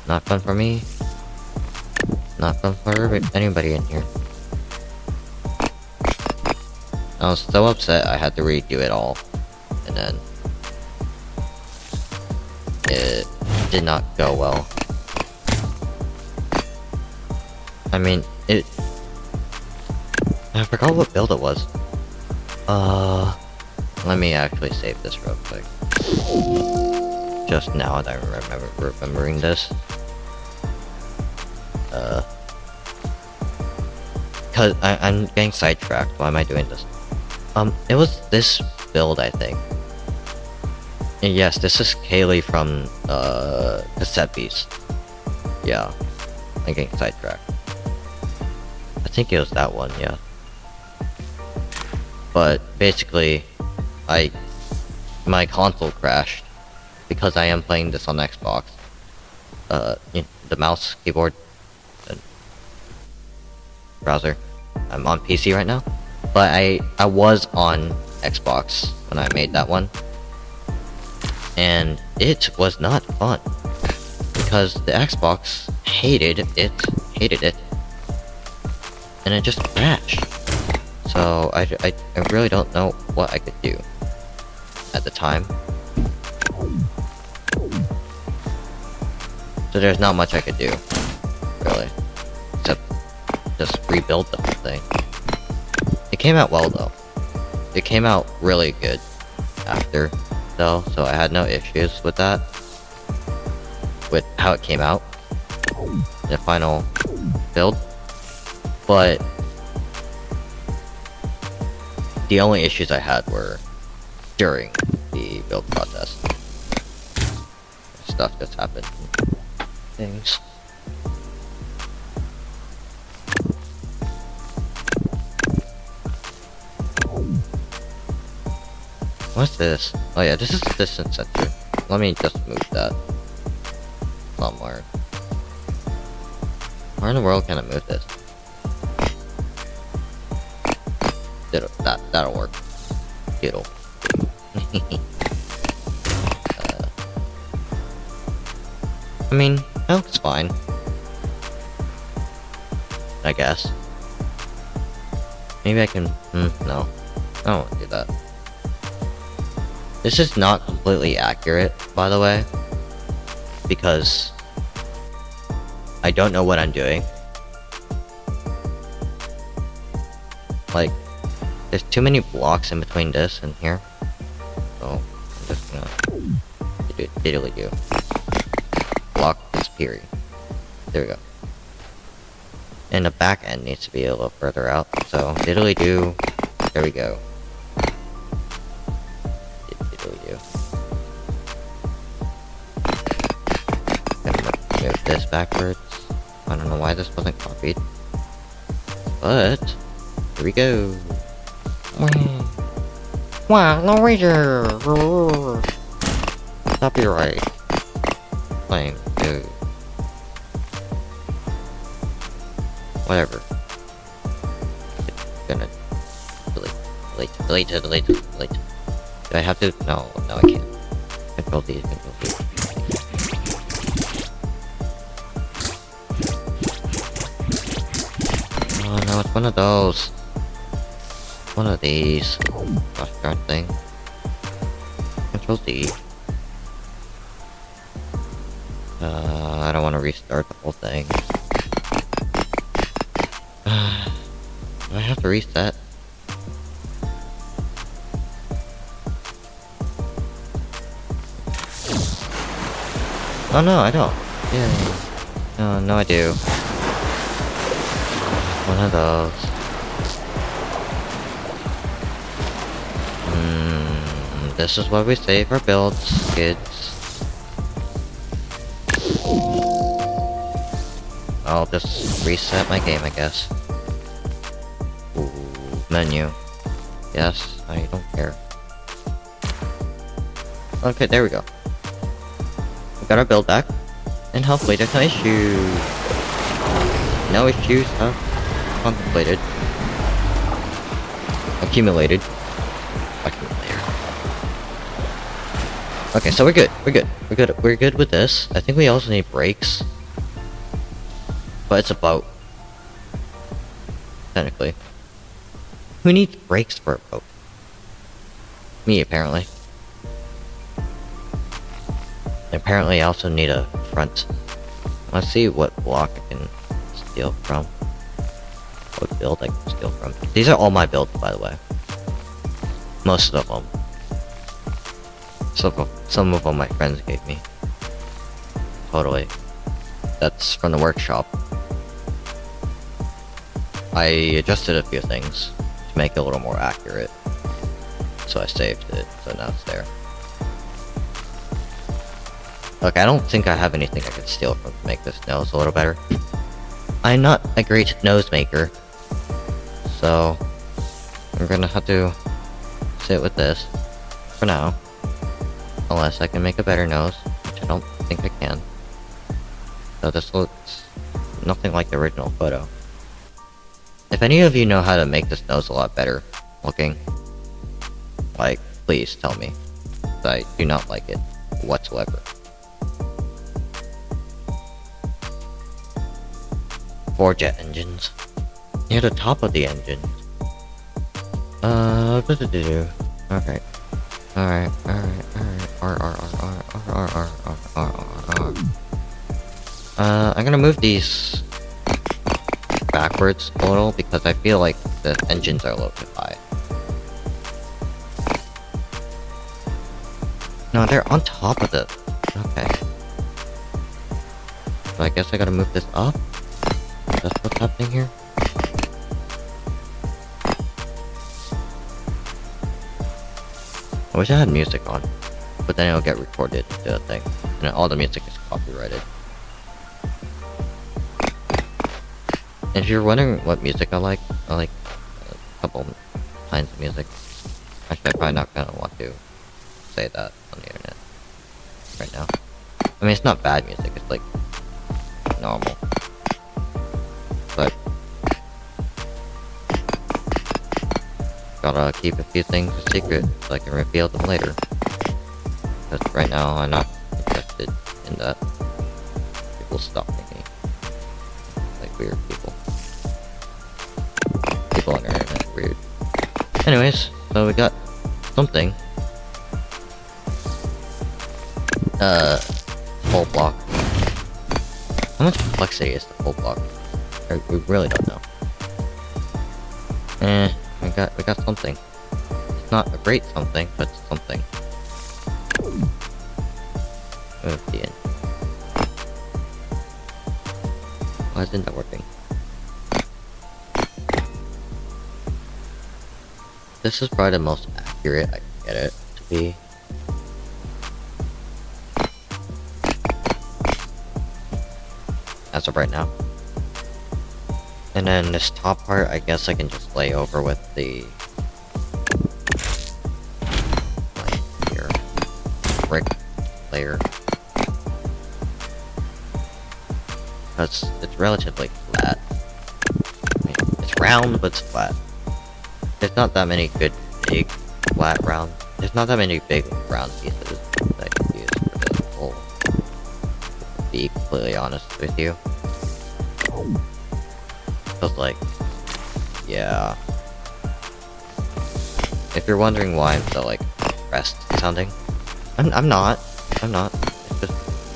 Not fun for me. Not fun for anybody in here. I was so upset I had to redo it all. And then it did not go well. I mean, I forgot what build it was. Let me actually save this real quick. Just now that I'm remembering this. Cause I'm getting sidetracked. Why am I doing this? It was this build, I think. And yes, this is Kaylee from, Cassette Beast. Yeah. I'm getting sidetracked. I think it was that one, yeah. But, basically, my console crashed. Because I am playing this on Xbox. The mouse, keyboard, and browser. I'm on PC right now. But I was on Xbox when I made that one. And it was not fun. Because the Xbox hated it. And it just crashed. So I really don't know what I could do at the time. So there's not much I could do. just rebuild the whole thing. It came out well though. It came out really good after though, so I had no issues with that. With how it came out. The final build. But the only issues I had were during the build process. Stuff just happened. Things. What's this? Oh yeah, this is the distance sensor. Let me just move that somewhere. Where in the world can I move this? That'll work. It'll. I mean, that looks fine. I guess. Maybe I can. No, I don't want to do that. This is not completely accurate, by the way, because I don't know what I'm doing. Like, there's too many blocks in between this and here, so I'm just gonna diddly do. Block this period. There we go. And the back end needs to be a little further out, so diddly do. There we go. Diddly do. Gonna move this backwards. I don't know why this wasn't copied, but here we go. Wow, no razor. Copyright. Claim, dude. Whatever. Gonna delete. Do I have to? No, I can't. Control D. Oh no, it's one of those. One of these. Gosh darn thing. Control D. I don't want to restart the whole thing. Do I have to reset? Oh no, I don't. Yeah. No, I do. One of those. This is why we save our builds, kids. I'll just reset my game, I guess. Ooh, menu. Yes, I don't care. Okay, there we go. We got our build back. And hopefully there's no issues. No issues, huh? Contemplated. Accumulated. Okay, so we're good. We're good with this. I think we also need brakes. But it's a boat. Technically. Who needs brakes for a boat? Me, apparently. Apparently I also need a front. Let's see what block I can steal from. What build I can steal from. These are all my builds, by the way. Most of them. Some of them my friends gave me. Totally. That's from the workshop. I adjusted a few things to make it a little more accurate. So I saved it, so now it's there. Look, I don't think I have anything I could steal from to make this nose a little better. I'm not a great nose maker. So I'm gonna have to sit with this for now. Unless I can make a better nose, which I don't think I can. So this looks nothing like the original photo. If any of you know how to make this nose a lot better looking, like, please tell me. I do not like it whatsoever. 4 jet engines. Near the top of the engine. Okay. Alright. I'm gonna move these backwards a little because I feel like the engines are a little too high. No, they're on top of it. Okay. So I guess I gotta move this up? That's what's happening here? I wish I had music on, but then it'll get recorded into the thing, and all the music is copyrighted. And if you're wondering what music I like a couple kinds of music. Actually, I'm probably not gonna want to say that on the internet right now. I mean, it's not bad music, it's like normal. But gotta keep a few things a secret so I can reveal them later. Because right now I'm not interested in that. People stalking me. Like weird people. People on the internet are weird. Anyways, so we got something. Whole block. How much complexity is the whole block? We really don't know. We got something. It's not a great something, but something. Oh, the end. Why isn't that working? This is probably the most accurate I can get it to be. As of right now. And then this top part, I guess I can just lay over with the here brick layer. Because it's relatively flat. I mean, it's round, but it's flat. There's not that many good big flat round. There's not that many big round pieces that I can use for this whole. To be completely honest with you. Because, like, yeah. If you're wondering why I'm so, like, rest sounding, I'm not. It's just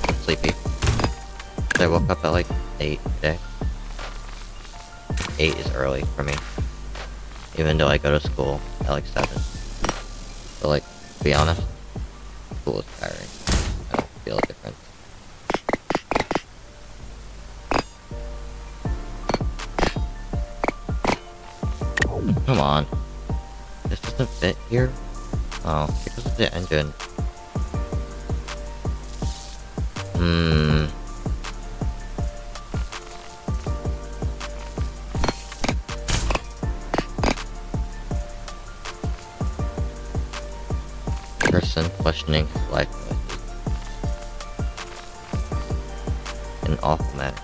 I'm sleepy. I woke up at, like, 8 today. 8 is early for me. Even though I go to school at, like, 7. But, like, to be honest, school is tiring. I don't feel a difference. Come on. This doesn't fit here? Oh, because of the engine. Person questioning his life choices. In an awful manner.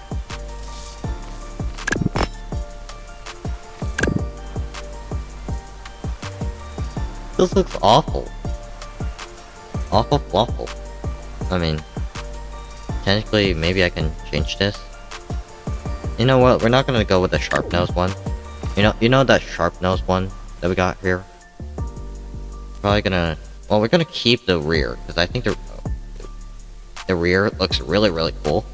This looks awful. Awful. I mean, technically, maybe I can change this. You know what? We're not gonna go with the sharp nose one. You know that sharp nose one that we got here. Probably gonna. Well, we're gonna keep the rear because I think the rear looks really cool.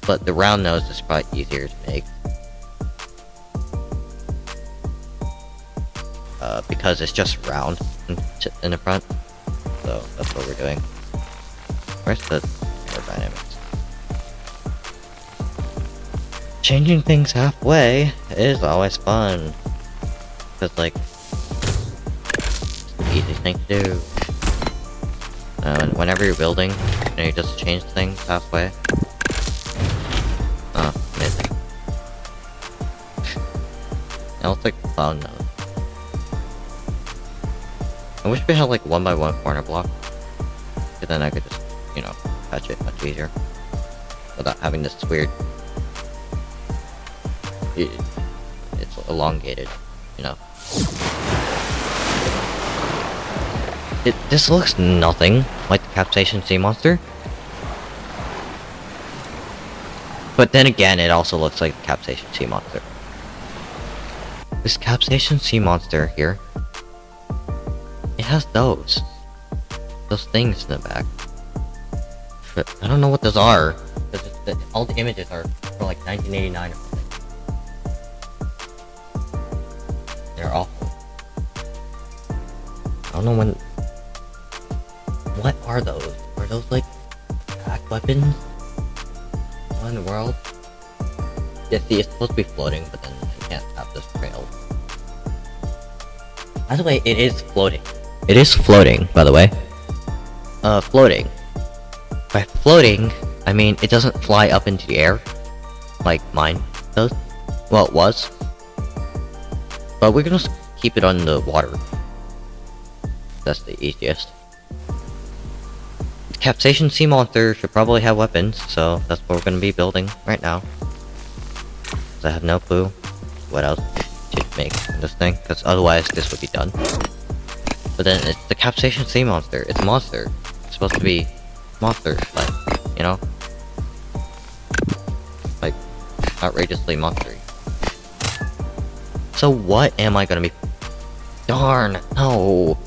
But the round nose is probably easier to make. Because it's just round in the front. So that's what we're doing. Where's the aerodynamics? Changing things halfway is always fun. Because, like, it's the easy thing to do. And whenever you're building, you just change things halfway. Oh, amazing. It looks like a cloud nose. I wish we had like 1x1 corner block. Because then I could just, patch it much easier. Without having this weird... It's elongated, This looks nothing like the Caspian Sea Monster. But then again, it also looks like the Caspian Sea Monster. This Caspian Sea Monster here, it has those things in the back. But I don't know what those are. All the images are from like 1989 or something. They're awful. I don't know when... What are those? Are those like attack weapons? What in the world? Yeah, see, it's supposed to be floating, but then you can't have this trail. By the way, it is floating. It is floating, by the way. Floating. By floating, I mean it doesn't fly up into the air, like mine does. Well, it was. But we're gonna keep it on the water. That's the easiest. Caspian Sea Monster should probably have weapons, so that's what we're gonna be building right now. I have no clue what else to make in this thing, because otherwise this would be done. But then it's the Caspian Sea Monster. It's a monster. It's supposed to be monster, like, you know? Like, outrageously monstery. So what am I gonna be... Darn, no!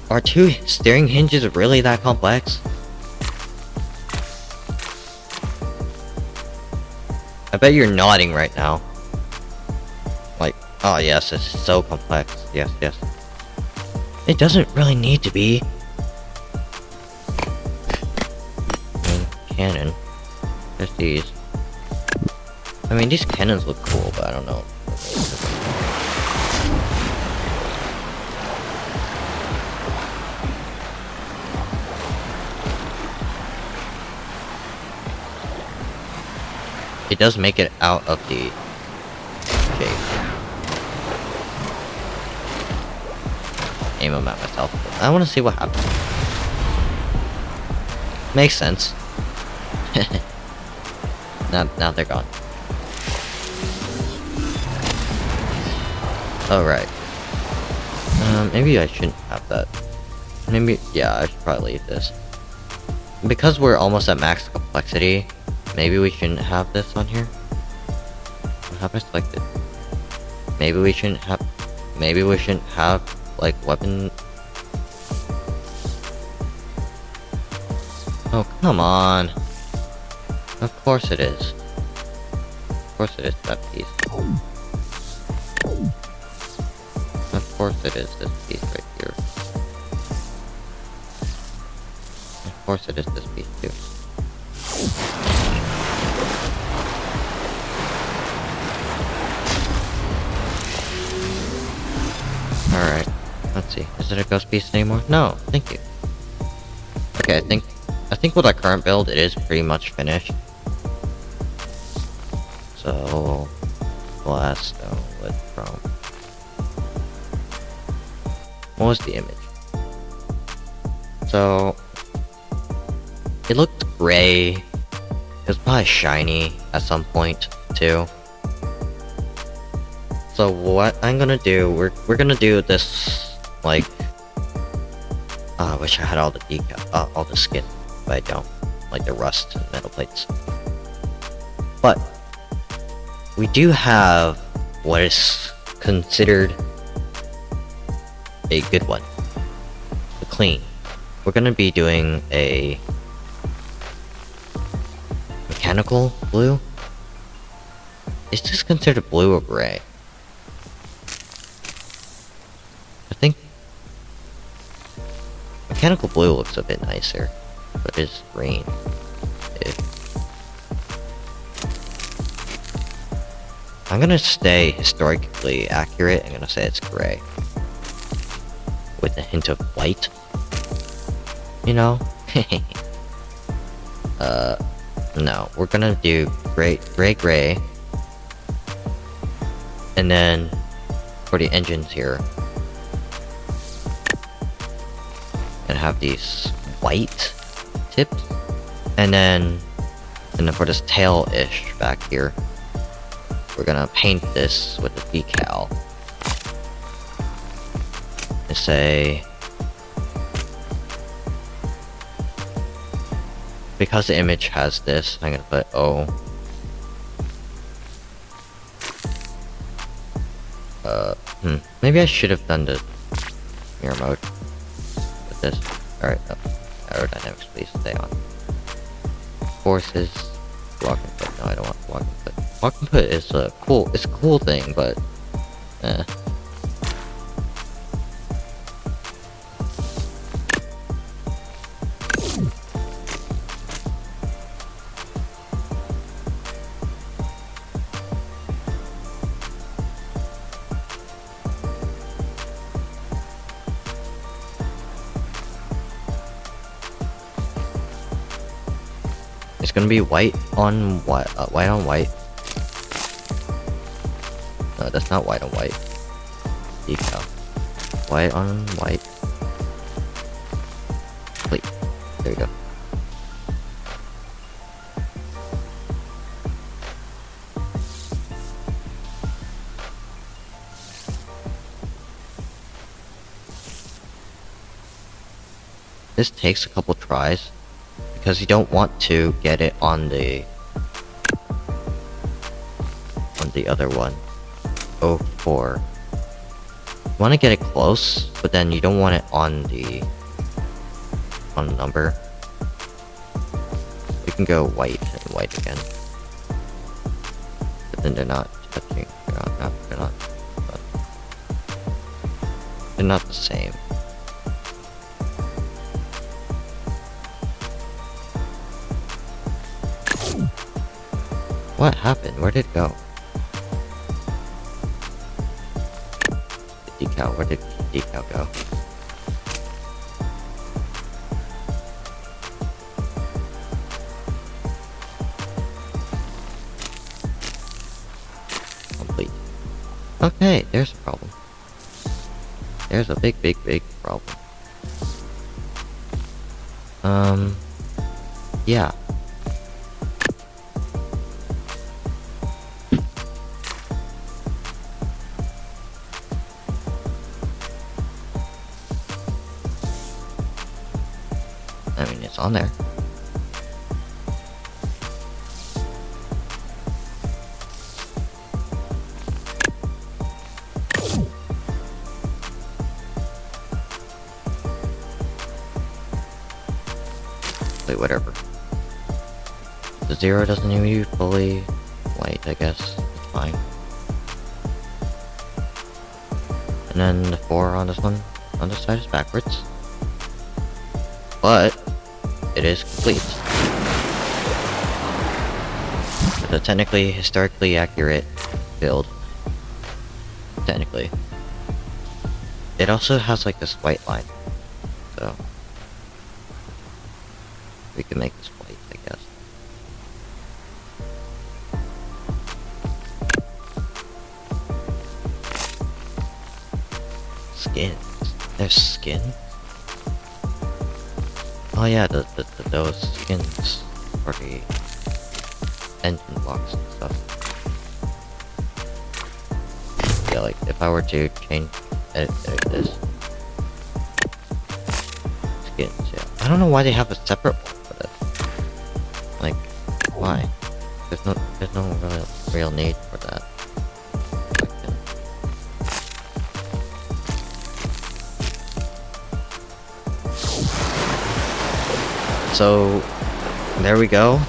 Are 2 steering hinges really that complex? I bet you're nodding right now. Like, oh yes, it's so complex. Yes, yes. It doesn't really need to be. Cannon. There's these. I mean, these cannons look cool, but I don't know. It does make it out of the shape. Aim them at myself. I want to see what happens. Makes sense. Now they're gone. Alright. Maybe I shouldn't have that. Maybe, yeah, I should probably leave this. Because we're almost at max complexity, maybe we shouldn't have this on here. What have I selected? Maybe we shouldn't have, like, weapon... Oh, come on. Of course it is. Of course it is that piece. Of course it is this piece right here. Of course it is this piece too. Alright, let's see. Is it a ghost piece anymore? No, thank you. Okay, I think with our current build, it is pretty much finished. So, glass, stone, wood, chrome. What was the image? So, it looked gray. It was probably shiny at some point too. So what I'm gonna do, we're gonna do this like. I wish I had all the decal, all the skin, but I don't. Like the rust and metal plates. But we do have what is considered a good one. The clean. We're gonna be doing a mechanical blue. Is this considered blue or gray? I think mechanical blue looks a bit nicer, but it's green. I'm gonna stay historically accurate. I'm gonna say it's gray with a hint of white. You know? No, we're gonna do gray. And then for the engines here, and have these white tips, and then for this tail-ish back here, we're gonna paint this with a decal and say, because the image has this, I'm gonna put O. Maybe I should have done the mirror mode with this. Alright, aerodynamics, please stay on. Forces, walk and put. No, I don't want walk and put. Walk and put is a cool thing, but Eh. It's gonna be white on white, white on white. No, that's not white on white. Decal. White on white. Wait, there you go. This takes a couple tries because you don't want to get it on the other one. 04. You want to get it close, but then you don't want it on the number. You can go white and white again, but then they're not touching. They're not the same. What happened? Where did it go? The decal. Where did the decal go? Complete. Okay, there's a problem. There's a big problem. Yeah. I mean, it's on there. Wait, whatever. The 0 doesn't need to be fully white, I guess. It's fine. And then the 4 on this one, on this side is backwards. But it is complete. It's a technically, historically accurate build. Technically. It also has like this white line. So we can make this white, I guess. Skins. There's skins? Oh yeah, those skins for the engine blocks and stuff. Yeah, like if I were to edit this skins, yeah. I don't know why they have a separate one for this. Like, why? There's no real need for that. So, there we go.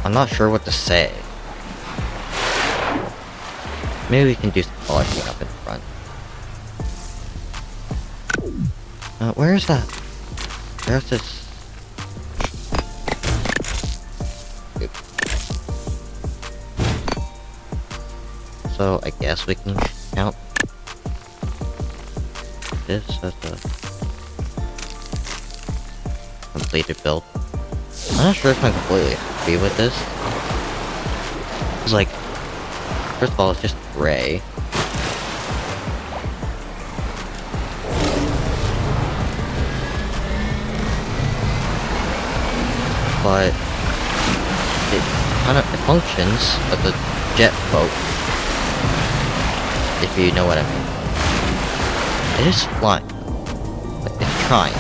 I'm not sure what to say. Maybe we can do some polishing up in front. Where is that? There's this... Oops. So, I guess we can count this as a completed build. I'm not sure if I'm completely happy with this. It's like, first of all, it's just gray. But it functions as a jet boat, if you know what I mean. It is flying, but it's trying.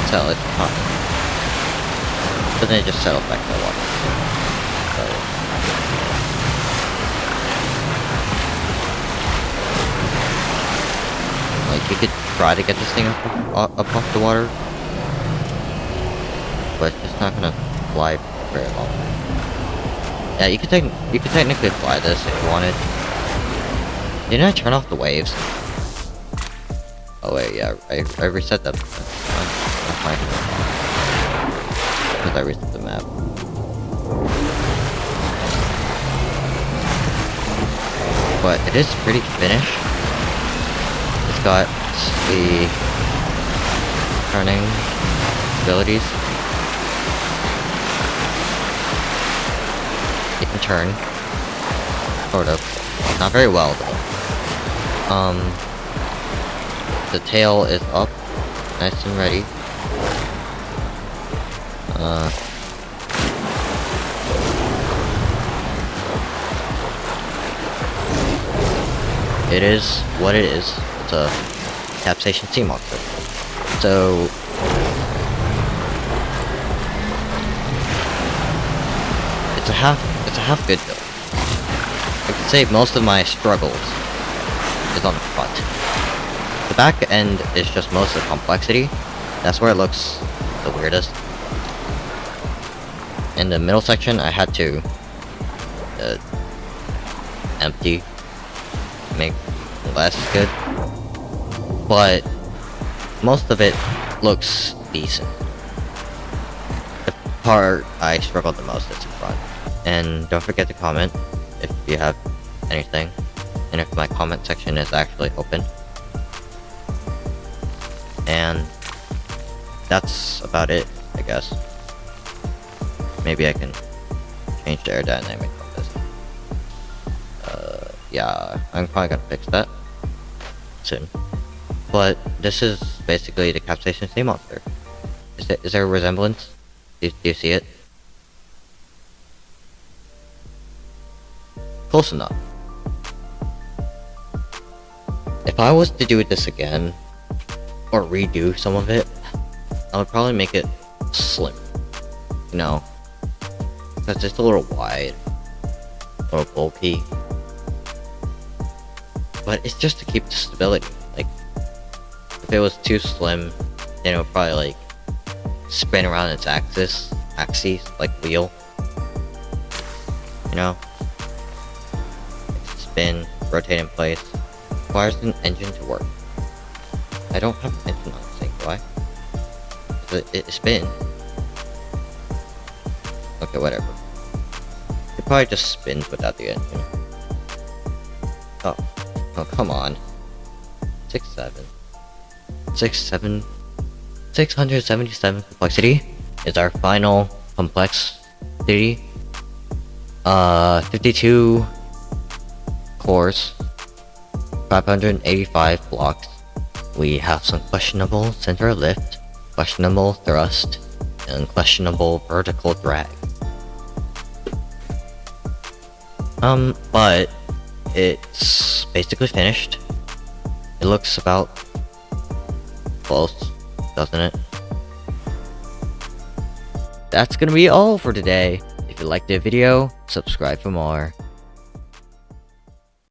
So it's trying. But then it just settles back in the water. So, like, you could try to get this thing up off the water, but it's just not gonna fly very long. Yeah, you could technically fly this if you wanted. Didn't I turn off the waves? Oh wait, yeah, I reset that. That's my because I reset the map. But it is pretty finished. It's got the turning abilities. It can turn, sort of. Not very well though. The tail is up, nice and ready. It is what it is. It's a Caspian Sea Monster. So it's a half good build. I could say most of my struggles is on the front. The back end is just most of the complexity. That's where it looks the weirdest. In the middle section, I had to empty, make less good, but most of it looks decent. The part I struggled the most is the front. And don't forget to comment if you have anything, and if my comment section is actually open. And that's about it, I guess. Maybe I can change the aerodynamic of this. Yeah, I'm probably gonna fix that soon. But this is basically the Caspian Sea Monster. Is there a resemblance? Do you see it? Close enough. If I was to do this again, or redo some of it, I would probably make it slim. You know, because it's a little wide, or bulky. But it's just to keep the stability. Like, if it was too slim, then it would probably like spin around its axis, like wheel. You know, spin, rotate in place. Requires an engine to work. I don't have an engine on this thing, do I? It spins. Okay, whatever. It probably just spins without the engine. Oh, come on. 677 complexity is our final complexity. 52 cores, 585 blocks. We have some questionable center lift, questionable thrust, and questionable vertical drag. But it's basically finished. It looks about close, doesn't it? That's gonna be all for today. If you liked the video, subscribe for more.